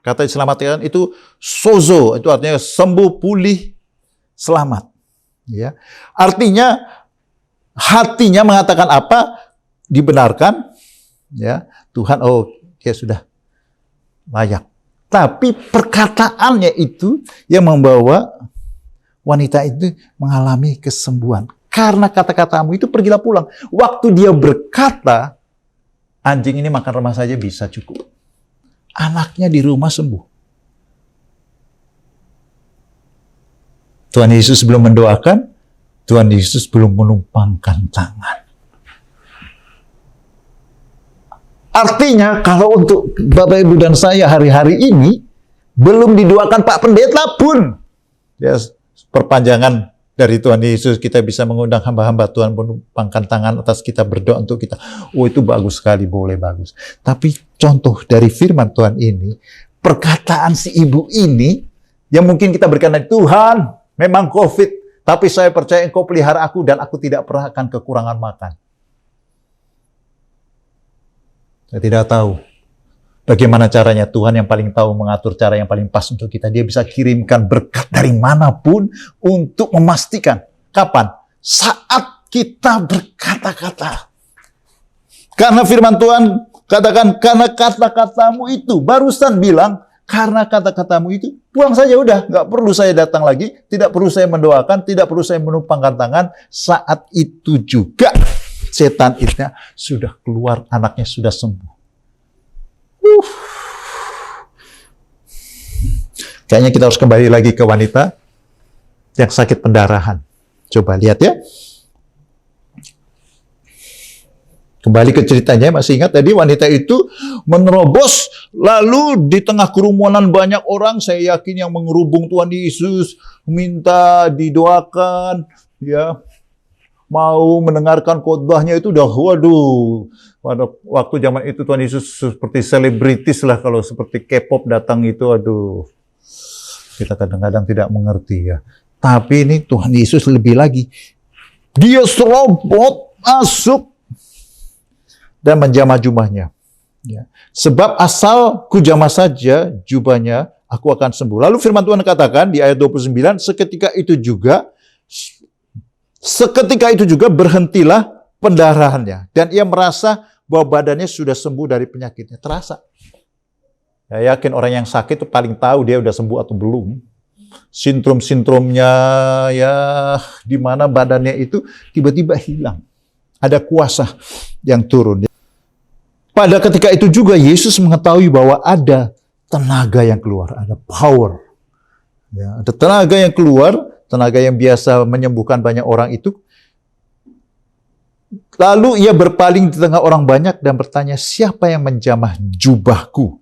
[SPEAKER 9] Kata diselamatkan itu sozo, itu artinya sembuh, pulih, selamat. Ya. Artinya hatinya mengatakan apa? Dibenarkan, ya. Tuhan, oh dia sudah layak. Tapi perkataannya itu yang membawa wanita itu mengalami kesembuhan. Karena kata-katamu itu pergilah pulang. Waktu dia berkata, anjing ini makan remah saja bisa cukup. Anaknya di rumah sembuh. Tuhan Yesus belum mendoakan, Tuhan Yesus belum menumpangkan tangan. Artinya kalau untuk Bapak, Ibu, dan saya hari-hari ini, belum didoakan Pak Pendeta pun. Ya, perpanjangan dari Tuhan Yesus, kita bisa mengundang hamba-hamba Tuhan menumpangkan tangan atas kita, berdoa untuk kita. Oh, itu bagus sekali, boleh, bagus. Tapi contoh dari firman Tuhan ini, perkataan si ibu ini, yang mungkin kita berikan, Tuhan, memang COVID, tapi saya percaya Engkau pelihara aku dan aku tidak pernah akan kekurangan makan. Saya tidak tahu bagaimana caranya. Tuhan yang paling tahu mengatur cara yang paling pas untuk kita. Dia bisa kirimkan berkat dari manapun untuk memastikan. Kapan? Saat kita berkata-kata. Karena firman Tuhan katakan, karena kata-katamu itu. Barusan bilang, karena kata-katamu itu. Pulang saja udah. Nggak perlu saya datang lagi. Tidak perlu saya mendoakan. Tidak perlu saya menumpangkan tangan. Saat itu juga setan itu sudah keluar, anaknya sudah sembuh. Kayaknya kita harus kembali lagi ke wanita yang sakit pendarahan. Coba lihat ya. Kembali ke ceritanya, masih ingat tadi wanita itu menerobos, lalu di tengah kerumunan banyak orang, saya yakin yang mengerubung Tuhan Yesus, minta didoakan, ya. Mau mendengarkan khotbahnya itu udah, waduh, pada waktu zaman itu Tuhan Yesus seperti selebritis lah, kalau seperti K-pop datang itu, aduh, kita kadang-kadang tidak mengerti ya. Tapi ini Tuhan Yesus lebih lagi, dia serobot masuk dan menjamah jubahnya. Ya. Sebab asal kujamah saja jubahnya, aku akan sembuh. Lalu firman Tuhan katakan di ayat 29, seketika itu juga berhentilah pendarahannya. Dan ia merasa bahwa badannya sudah sembuh dari penyakitnya. Terasa. Ya, yakin orang yang sakit itu paling tahu dia udah sembuh atau belum. Sindrom-sindromnya, ya di mana badannya itu tiba-tiba hilang. Ada kuasa yang turun. pada ketika itu juga Yesus mengetahui bahwa ada tenaga yang keluar, ada power. Ya, ada tenaga yang keluar, tenaga yang biasa menyembuhkan banyak orang itu. Lalu ia berpaling di tengah orang banyak dan bertanya, siapa yang menjamah jubahku?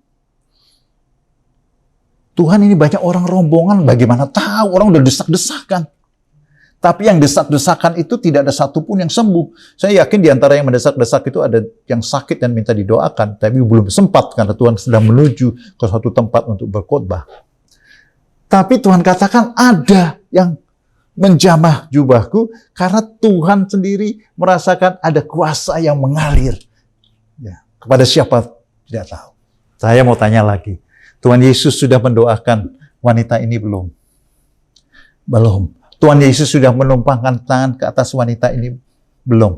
[SPEAKER 9] Tuhan, ini banyak orang rombongan, bagaimana tahu? Orang udah desak-desakan. Tapi yang desak-desakan itu tidak ada satupun yang sembuh. Saya yakin di antara yang mendesak-desak itu ada yang sakit dan minta didoakan, tapi belum sempat karena Tuhan sedang menuju ke suatu tempat untuk berkhotbah. Tapi Tuhan katakan ada yang menjamah jubahku karena Tuhan sendiri merasakan ada kuasa yang mengalir. Ya, kepada siapa tidak tahu. Saya mau tanya lagi. Tuhan Yesus sudah mendoakan wanita ini belum? Belum. Tuhan Yesus sudah menumpangkan tangan ke atas wanita ini belum?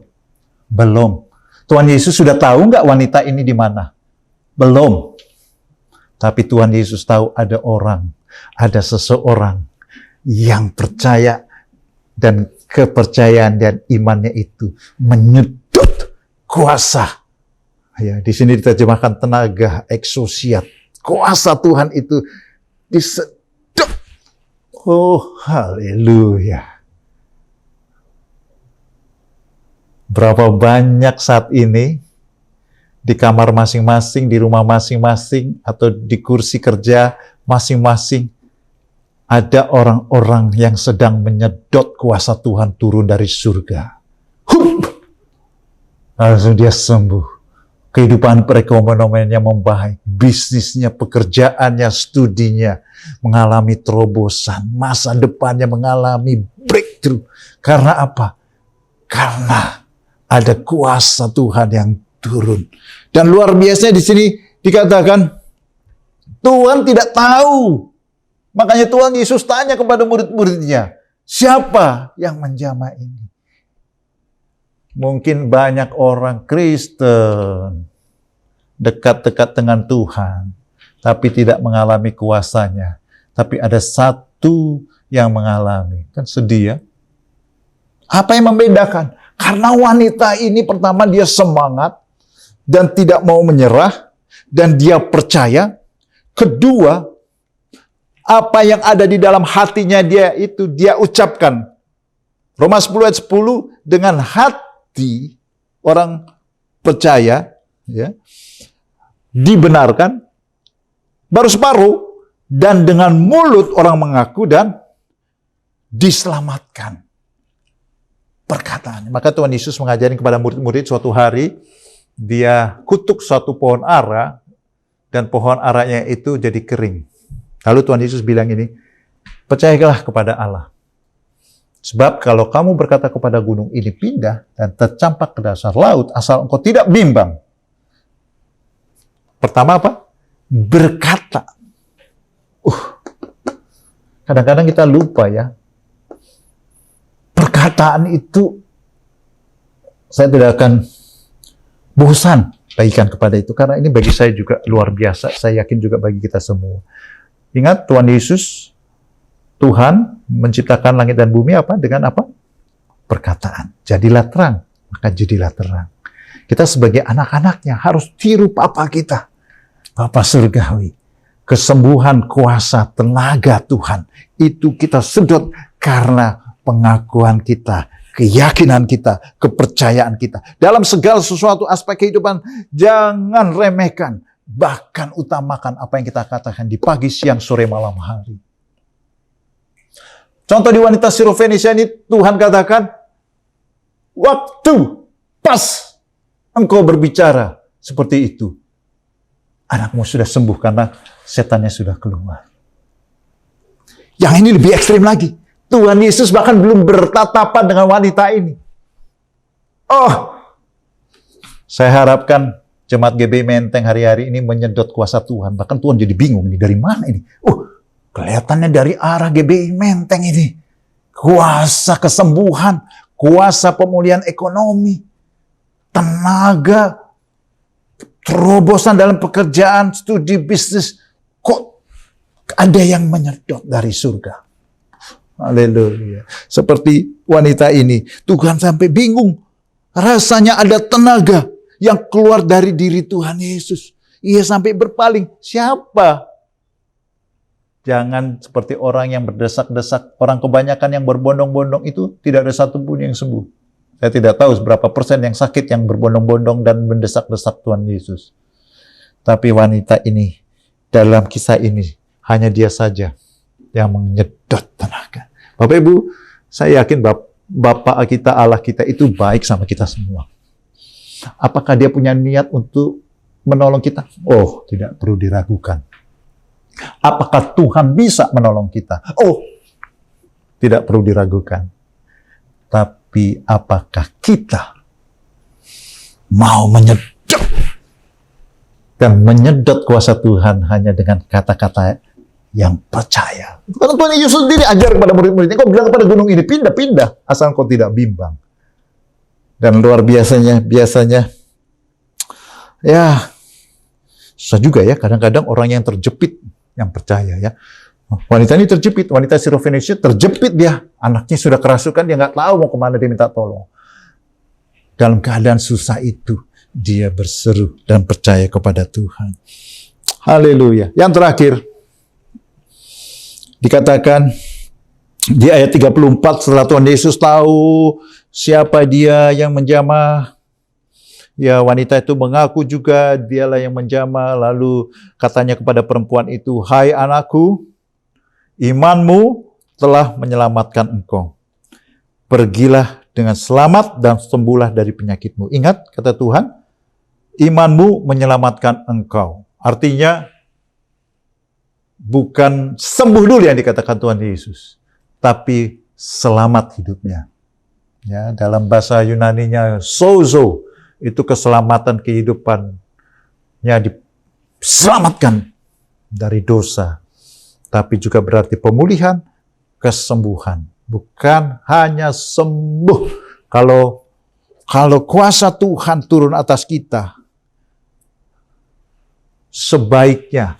[SPEAKER 9] Belum. Tuhan Yesus sudah tahu nggak wanita ini di mana? Belum. Tapi Tuhan Yesus tahu ada orang, ada seseorang yang percaya dan kepercayaan dan imannya itu menyedot kuasa. Ya, di sini diterjemahkan tenaga, eksousia. Kuasa Tuhan itu disedot. Oh, haleluya. Berapa banyak saat ini di kamar masing-masing, di rumah masing-masing, atau di kursi kerja masing-masing, ada orang-orang yang sedang menyedot kuasa Tuhan turun dari surga. Langsung dia sembuh. Kehidupan perekonomiannya membaik, bisnisnya, pekerjaannya, studinya mengalami terobosan, masa depannya mengalami breakthrough. Karena apa? Karena ada kuasa Tuhan yang turun. Dan luar biasa di sini dikatakan Tuhan tidak tahu. Makanya Tuhan Yesus tanya kepada murid-muridnya, siapa yang menjamah ini? Mungkin banyak orang Kristen dekat-dekat dengan Tuhan, tapi tidak mengalami kuasanya. Tapi ada satu yang mengalami. Kan sedih ya? Apa yang membedakan? Karena wanita ini pertama dia semangat dan tidak mau menyerah, dan dia percaya. Kedua, apa yang ada di dalam hatinya dia itu dia ucapkan. Roma 10 ayat 10, dengan hati orang percaya, ya, dibenarkan, baru separuh, dan dengan mulut orang mengaku dan diselamatkan. Perkataan. Maka Tuhan Yesus mengajari kepada murid-murid suatu hari, dia kutuk suatu pohon ara, dan pohon aranya itu jadi kering. Lalu Tuhan Yesus bilang ini, percayalah kepada Allah. Sebab kalau kamu berkata kepada gunung ini pindah dan tercampak ke dasar laut, asal engkau tidak bimbang. Pertama apa? Berkata. Kadang-kadang kita lupa ya. Perkataan itu, saya tidak akan bosan bagikan kepada itu. Karena ini bagi saya juga luar biasa. Saya yakin juga bagi kita semua. Ingat Tuhan Yesus, Tuhan menciptakan langit dan bumi apa? Dengan apa? Perkataan. Jadilah terang, maka jadilah terang. Kita sebagai anak-anaknya harus tiru Papa kita. Papa surgawi. Kesembuhan, kuasa, tenaga Tuhan. Itu kita sedot karena pengakuan kita, keyakinan kita, kepercayaan kita. Dalam segala sesuatu aspek kehidupan, jangan remehkan. Bahkan utamakan apa yang kita katakan di pagi, siang, sore, malam, hari. Contoh di wanita Sirofenisia ini, Tuhan katakan, waktu pas engkau berbicara seperti itu, anakmu sudah sembuh karena setannya sudah keluar. Yang ini lebih ekstrim lagi. Tuhan Yesus bahkan belum bertatapan dengan wanita ini. Oh, saya harapkan jemaat GBI Menteng hari-hari ini menyedot kuasa Tuhan. Bahkan Tuhan jadi bingung, ini dari mana ini? Kelihatannya dari arah GBI Menteng ini. Kuasa kesembuhan, kuasa pemulihan ekonomi, tenaga, terobosan dalam pekerjaan, studi bisnis. Kok ada yang menyedot dari surga? Haleluya. Seperti wanita ini, Tuhan sampai bingung. Rasanya ada tenaga yang keluar dari diri Tuhan Yesus. Ia sampai berpaling. Siapa? Jangan seperti orang yang berdesak-desak. Orang kebanyakan yang berbondong-bondong itu tidak ada satupun yang sembuh. Saya tidak tahu berapa persen yang sakit yang berbondong-bondong dan mendesak-desak Tuhan Yesus. Tapi wanita ini, dalam kisah ini, hanya dia saja yang menyedot tenaga. Bapak Ibu, saya yakin Bapa kita, Allah kita itu baik sama kita semua. Apakah dia punya niat untuk menolong kita? Oh, tidak perlu diragukan. Apakah Tuhan bisa menolong kita? Oh, tidak perlu diragukan. Tapi apakah kita mau menyedot dan menyedot kuasa Tuhan hanya dengan kata-kata yang percaya? Karena Tuhan Yesus sendiri ajar kepada murid-muridnya, kau bilang kepada gunung ini, pindah-pindah, asal kau tidak bimbang. Dan luar biasanya, ya, susah juga ya, kadang-kadang orang yang terjepit, yang percaya ya. Wanita ini terjepit, wanita Sirofenesia terjepit dia. Anaknya sudah kerasukan, dia nggak tahu mau kemana dia minta tolong. Dalam keadaan susah itu, dia berseru dan percaya kepada Tuhan. Haleluya. Yang terakhir, dikatakan di ayat 34, setelah Tuhan Yesus tahu siapa dia yang menjamah, ya wanita itu mengaku juga dialah yang menjamah, lalu katanya kepada perempuan itu, hai anakku, imanmu telah menyelamatkan engkau. Pergilah dengan selamat dan sembuhlah dari penyakitmu. Ingat, kata Tuhan, imanmu menyelamatkan engkau. Artinya, bukan sembuh dulu yang dikatakan Tuhan Yesus, tapi selamat hidupnya. Ya, dalam bahasa Yunaninya, sozo, itu keselamatan kehidupannya diselamatkan dari dosa. Tapi juga berarti pemulihan, kesembuhan. Bukan hanya sembuh. Kalau kuasa Tuhan turun atas kita, sebaiknya,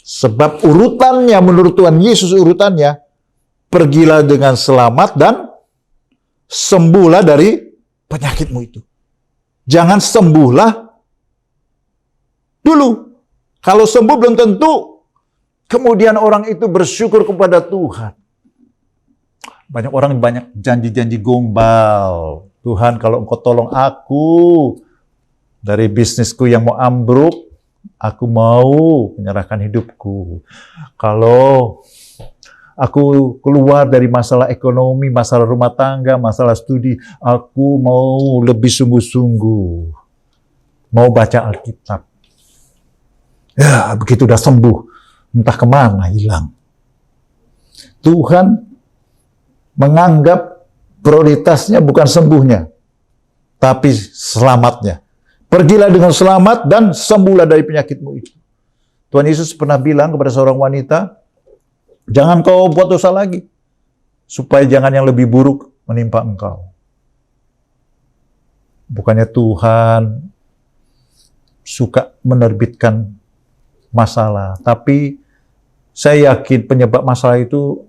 [SPEAKER 9] sebab urutannya menurut Tuhan Yesus urutannya, pergilah dengan selamat dan sembuhlah dari penyakitmu itu. Jangan sembuhlah dulu. Kalau sembuh belum tentu kemudian orang itu bersyukur kepada Tuhan. Banyak orang banyak janji-janji gombal. Tuhan, kalau Engkau tolong aku dari bisnisku yang mau ambruk, aku mau menyerahkan hidupku. Kalau aku keluar dari masalah ekonomi, masalah rumah tangga, masalah studi, aku mau lebih sungguh-sungguh. Mau baca Alkitab. Ya, begitu udah sembuh, entah kemana hilang. Tuhan menganggap prioritasnya bukan sembuhnya, tapi selamatnya. Pergilah dengan selamat dan sembuhlah dari penyakitmu itu. Tuhan Yesus pernah bilang kepada seorang wanita, jangan kau buat dosa lagi, supaya jangan yang lebih buruk menimpa engkau. Bukannya Tuhan suka menerbitkan masalah, tapi saya yakin penyebab masalah itu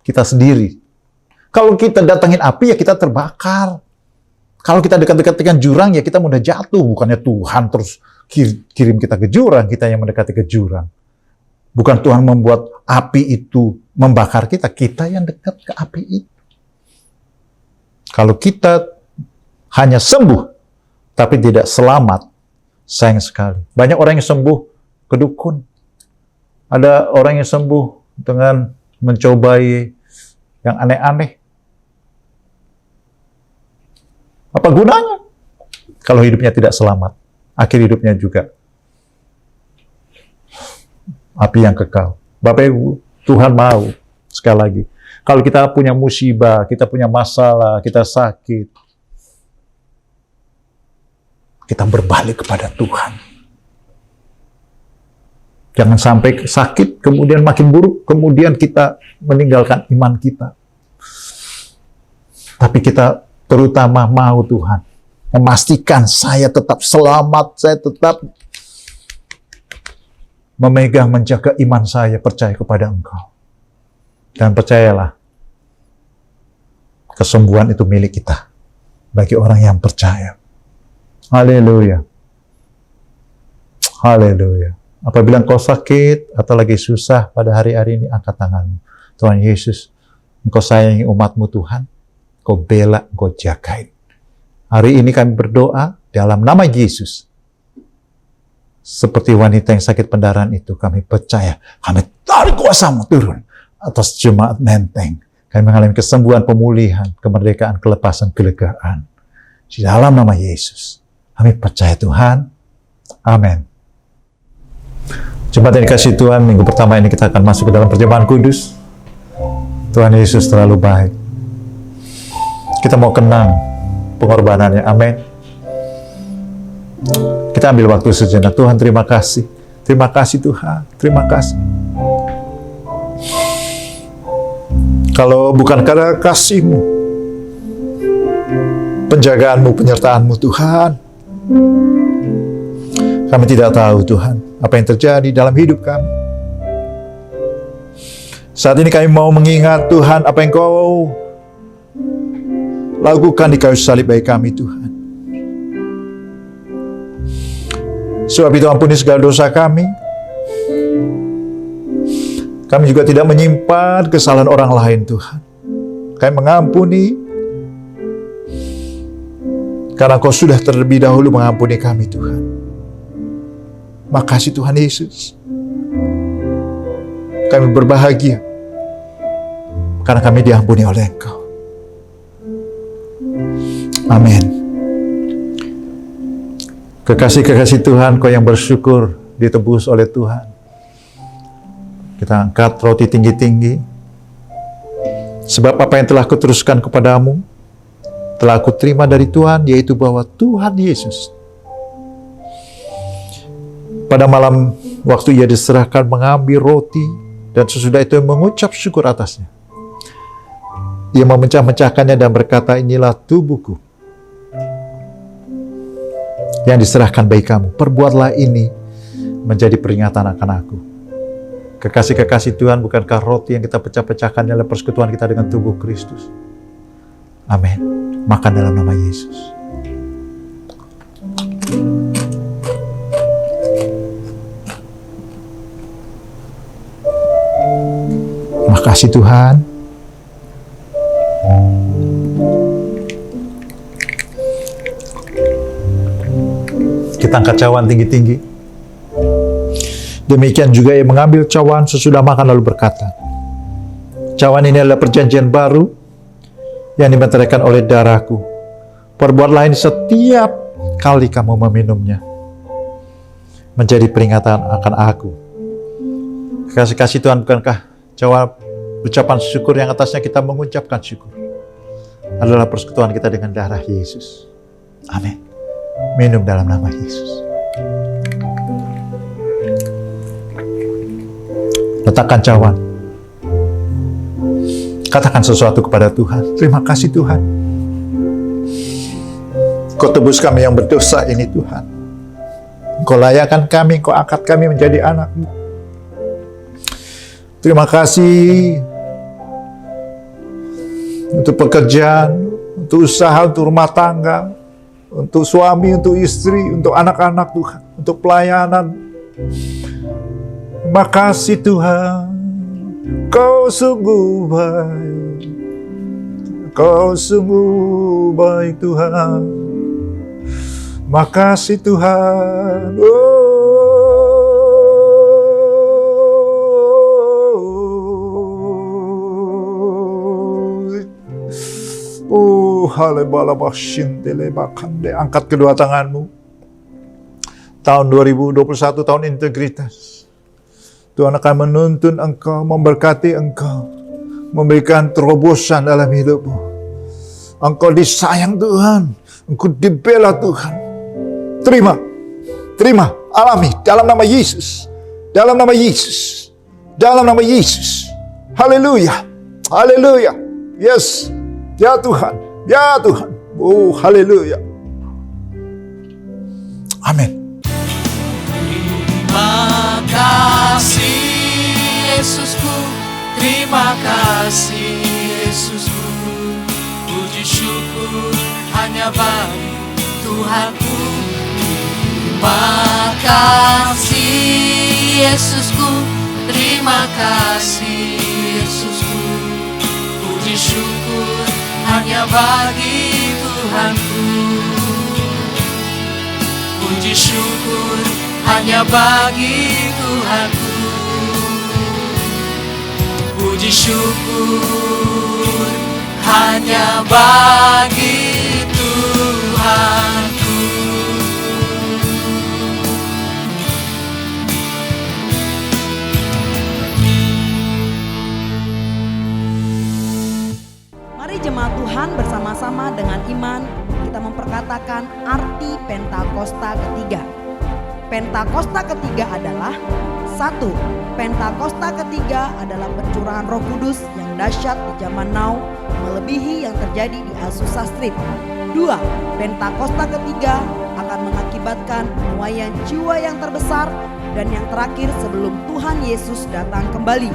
[SPEAKER 9] kita sendiri. Kalau kita datangin api, ya kita terbakar. Kalau kita dekat-dekat dengan jurang, ya kita mudah jatuh. Bukannya Tuhan terus kirim kita ke jurang, kita yang mendekati ke jurang. Bukan Tuhan membuat api itu membakar kita, kita yang dekat ke api itu. Kalau kita hanya sembuh, tapi tidak selamat, sayang sekali. Banyak orang yang sembuh ke dukun. Ada orang yang sembuh dengan mencobai yang aneh-aneh. Apa gunanya? Kalau hidupnya tidak selamat, akhir hidupnya juga api yang kekal. Bapak Ibu, Tuhan mau, sekali lagi, kalau kita punya musibah, kita punya masalah, kita sakit, kita berbalik kepada Tuhan. Jangan sampai sakit, kemudian makin buruk, kemudian kita meninggalkan iman kita. Tapi kita terutama mau Tuhan memastikan saya tetap selamat, saya tetap memegang, menjaga iman saya, percaya kepada Engkau. Dan percayalah, kesembuhan itu milik kita, bagi orang yang percaya. Haleluya. Haleluya. Apabila engkau sakit atau lagi susah pada hari-hari ini, angkat tanganmu. Tuhan Yesus, engkau sayangi umatmu Tuhan. Engkau bela, engkau jagain. Hari ini kami berdoa dalam nama Yesus. Seperti wanita yang sakit pendarahan itu, kami percaya, kami tarik kuasa-Mu turun atas jemaat Menteng. Kami mengalami kesembuhan, pemulihan, kemerdekaan, kelepasan, kelegaan. Di dalam nama Yesus. Kami percaya Tuhan. Amin. Jemaat yang dikasihi Tuhan, minggu pertama ini kita akan masuk ke dalam perjamuan kudus. Tuhan Yesus terlalu baik. Kita mau kenang pengorbanannya. Amin. Kita ambil waktu sejenak. Tuhan, terima kasih. Terima kasih Tuhan. Terima kasih. Kalau bukan karena kasih-Mu, penjagaanmu, penyertaan-Mu Tuhan, kami tidak tahu Tuhan, apa yang terjadi dalam hidup kami. Saat ini kami mau mengingat Tuhan, apa yang Kau lakukan di kayu salib bagi kami Tuhan. Sebab itu ampuni segala dosa kami. Kami juga tidak menyimpan kesalahan orang lain Tuhan. Kami mengampuni karena Kau sudah terlebih dahulu mengampuni kami Tuhan. Makasih Tuhan Yesus. Kami berbahagia karena kami diampuni oleh Engkau. Amin. Kekasih-kekasih Tuhan, Kau yang bersyukur ditebus oleh Tuhan. Kita angkat roti tinggi-tinggi. Sebab apa yang telah Kuteruskan kepadamu, telah Aku terima dari Tuhan, yaitu bahwa Tuhan Yesus, pada malam waktu Ia diserahkan, mengambil roti, dan sesudah itu mengucap syukur atasnya. Ia memecah-mecahkannya dan berkata, inilah tubuhku yang diserahkan bagi kamu. Perbuatlah ini menjadi peringatan akan aku. Kekasih-kekasih Tuhan, bukankah roti yang kita pecah-pecahkan adalah persekutuan kita dengan tubuh Kristus? Amin. Makan dalam nama Yesus. Makasih Tuhan. Kita angkat cawan tinggi-tinggi. Demikian juga Ia mengambil cawan sesudah makan lalu berkata, cawan ini adalah perjanjian baru yang dimeteraikan oleh darahku. Perbuatlah ini setiap kali kamu meminumnya, menjadi peringatan akan aku. Kasih Tuhan, bukankah jawab ucapan syukur yang atasnya kita mengucapkan syukur adalah persekutuan kita dengan darah Yesus. Amin. Minum dalam nama Yesus. Letakkan cawan. Katakan sesuatu kepada Tuhan. Terima kasih Tuhan. Kau tebus kami yang berdosa ini Tuhan. Kau layakkan kami, Kau angkat kami menjadi anak-Mu. Terima kasih untuk pekerjaan, untuk usaha, untuk rumah tangga, untuk suami, untuk istri, untuk anak-anak Tuhan, untuk pelayanan. Makasih Tuhan, Kau sungguh baik, Kau sungguh baik Tuhan. Makasih Tuhan. Angkat kedua tanganmu. Tahun 2021 tahun integritas. Tuhan akan menuntun engkau, memberkati engkau, memberikan terobosan dalam hidupmu. Engkau disayang Tuhan, engkau dibela Tuhan. Terima, alami dalam nama Yesus, dalam nama Yesus, dalam nama Yesus. Haleluya, haleluya. Yes, ya Tuhan, ya Tuhan. Oh, haleluya. Amin.
[SPEAKER 5] Terima kasih Yesusku, terima kasih Yesusku. Puji syukur hanya bagi Tuhanku.
[SPEAKER 7] Terima kasih Yesusku, terima kasih Yesusku. Puji syukur hanya bagi Tuhanku. Puji syukur hanya bagi Tuhanku. Puji syukur hanya bagi Tuhanku.
[SPEAKER 10] Mari jemaat Tuhan bersama-sama dengan iman kita memperkatakan arti Pentakosta ketiga. Pentakosta ketiga adalah 1. Pentakosta ketiga adalah pencurahan Roh Kudus yang dahsyat di zaman now, melebihi yang terjadi di Azusa Street. 2. Pentakosta ketiga akan mengakibatkan penuaian jiwa yang terbesar dan yang terakhir sebelum Tuhan Yesus datang kembali.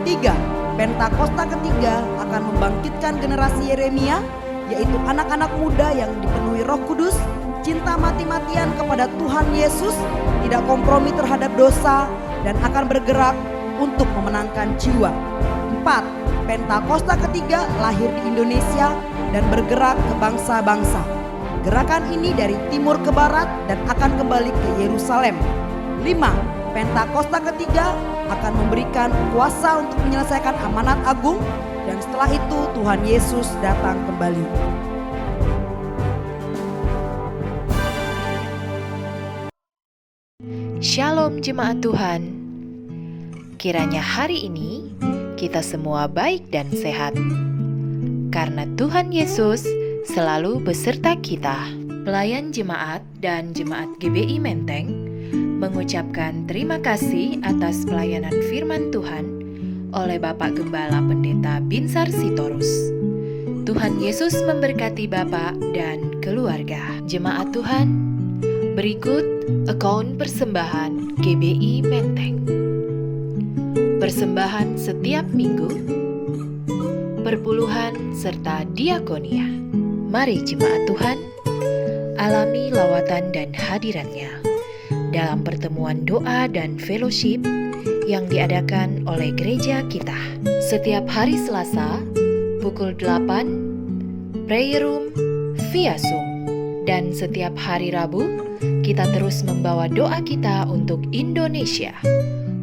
[SPEAKER 10] 3. Pentakosta ketiga akan membangkitkan generasi Yeremia, yaitu anak-anak muda yang dipenuhi Roh Kudus, cinta mati-matian kepada Tuhan Yesus, tidak kompromi terhadap dosa, dan akan bergerak untuk memenangkan jiwa. 4. Pentakosta ketiga lahir di Indonesia dan bergerak ke bangsa-bangsa. Gerakan ini dari timur ke barat dan akan kembali ke Yerusalem. 5. Pentakosta ketiga akan memberikan kuasa untuk menyelesaikan amanat agung, dan setelah itu Tuhan Yesus datang kembali.
[SPEAKER 11] Shalom jemaat Tuhan. Kiranya hari ini kita semua baik dan sehat, karena Tuhan Yesus selalu beserta kita. Pelayan jemaat dan jemaat GBI Menteng mengucapkan terima kasih atas pelayanan firman Tuhan oleh Bapak Gembala Pendeta Binsar Sitorus. Tuhan Yesus memberkati Bapak dan keluarga. Jemaat Tuhan, berikut akaun persembahan GBI Menteng. Persembahan setiap minggu, perpuluhan serta diakonia. Mari jemaat Tuhan, alami lawatan dan hadiratnya dalam pertemuan doa dan fellowship yang diadakan oleh gereja kita. Setiap hari Selasa, pukul 8, prayer room via Zoom. Dan setiap hari Rabu, kita terus membawa doa kita untuk Indonesia.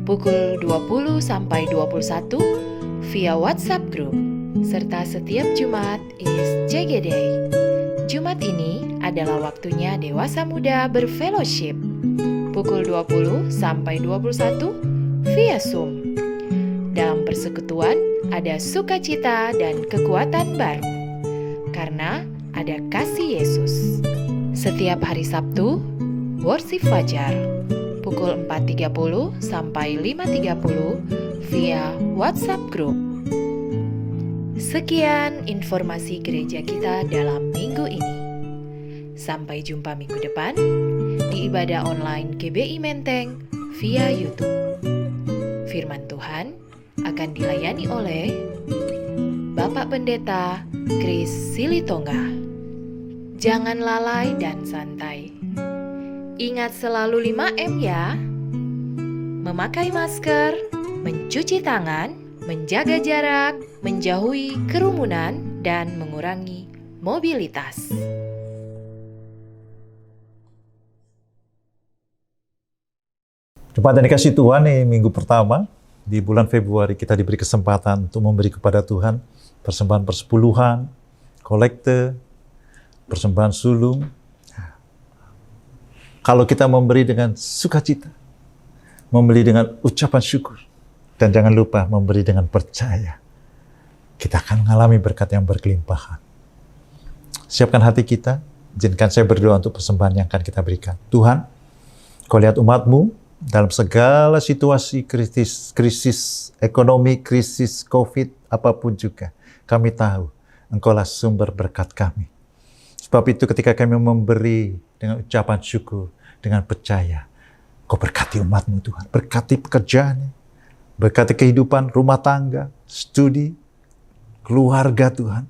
[SPEAKER 11] Pukul 20-21 via WhatsApp group. Serta setiap Jumat is JG Day. Jumat ini adalah waktunya dewasa muda berfellowship. Pukul 20-21 via Zoom. Dalam persekutuan ada sukacita dan kekuatan baru, karena ada kasih Yesus. Setiap hari Sabtu, worship fajar, pukul 4.30 sampai 5.30 via WhatsApp group. Sekian informasi gereja kita dalam minggu ini. Sampai jumpa minggu depan di ibadah online GBI Menteng via YouTube. Firman Tuhan akan dilayani oleh Bapak Pendeta Chris Silitonga. Jangan lalai dan santai. Ingat selalu 5M ya. Memakai masker, mencuci tangan, menjaga jarak, menjauhi kerumunan, dan mengurangi mobilitas.
[SPEAKER 9] Jemaat yang dikasih Tuhan, nih minggu pertama di bulan Februari kita diberi kesempatan untuk memberi kepada Tuhan persembahan persepuluhan, kolekte, persembahan sulung. Kalau kita memberi dengan sukacita, memberi dengan ucapan syukur, dan jangan lupa memberi dengan percaya, kita akan mengalami berkat yang berkelimpahan. Siapkan hati kita, izinkan saya berdoa untuk persembahan yang akan kita berikan. Tuhan, Kau lihat umat-Mu dalam segala situasi krisis ekonomi, krisis COVID, apapun juga. Kami tahu Engkaulah sumber berkat kami. Sebab itu ketika kami memberi dengan ucapan syukur, dengan percaya, Kau berkati umat-Mu Tuhan. Berkati pekerjaannya, berkati kehidupan rumah tangga, studi, keluarga Tuhan,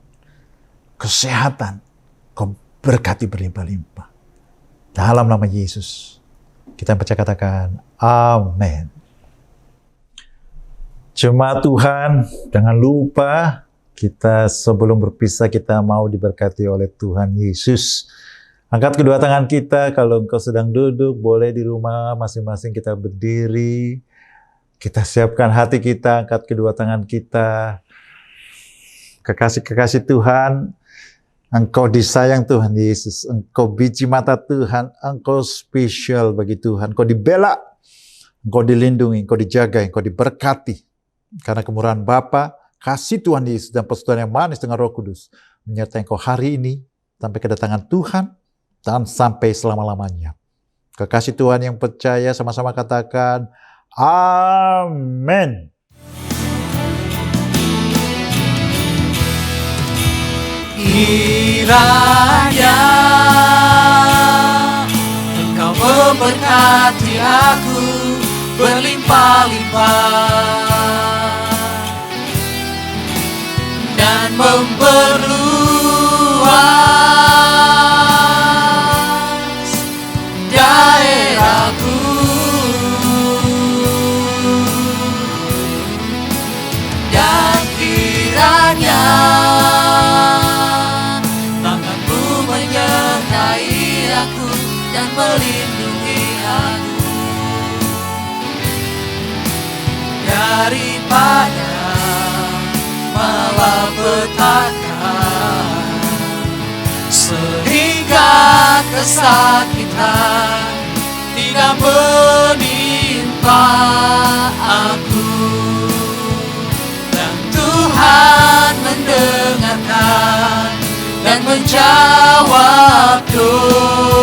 [SPEAKER 9] kesehatan. Kau berkati berlimpah-limpah. Dalam nama Yesus Kita yang percaya katakan, amin. Jemaat Tuhan, jangan lupa kita sebelum berpisah kita mau diberkati oleh Tuhan Yesus. Angkat kedua tangan kita, kalau engkau sedang duduk, boleh di rumah masing-masing kita berdiri. Kita siapkan hati kita, angkat kedua tangan kita. Kekasih-kekasih Tuhan, Engkau disayang Tuhan Yesus, Engkau biji mata Tuhan, Engkau spesial bagi Tuhan, Engkau dibela, Engkau dilindungi, Engkau dijaga, Engkau diberkati. Karena kemurahan Bapa, kasih Tuhan Yesus dan persekutuan yang manis dengan Roh Kudus menyertai engkau hari ini sampai kedatangan Tuhan dan sampai selama-lamanya. Kekasih Tuhan yang percaya sama-sama katakan amin.
[SPEAKER 7] Kiranya Engkau memberkati aku berlimpah-limpah dan memperluas daerahku, dan kiranya tanganmu menyertai aku dan melindungi aku daripada malapetaka, sehingga kesakitan tidak menimpa aku. Dan Tuhan mendengarkan dan menjawab doa.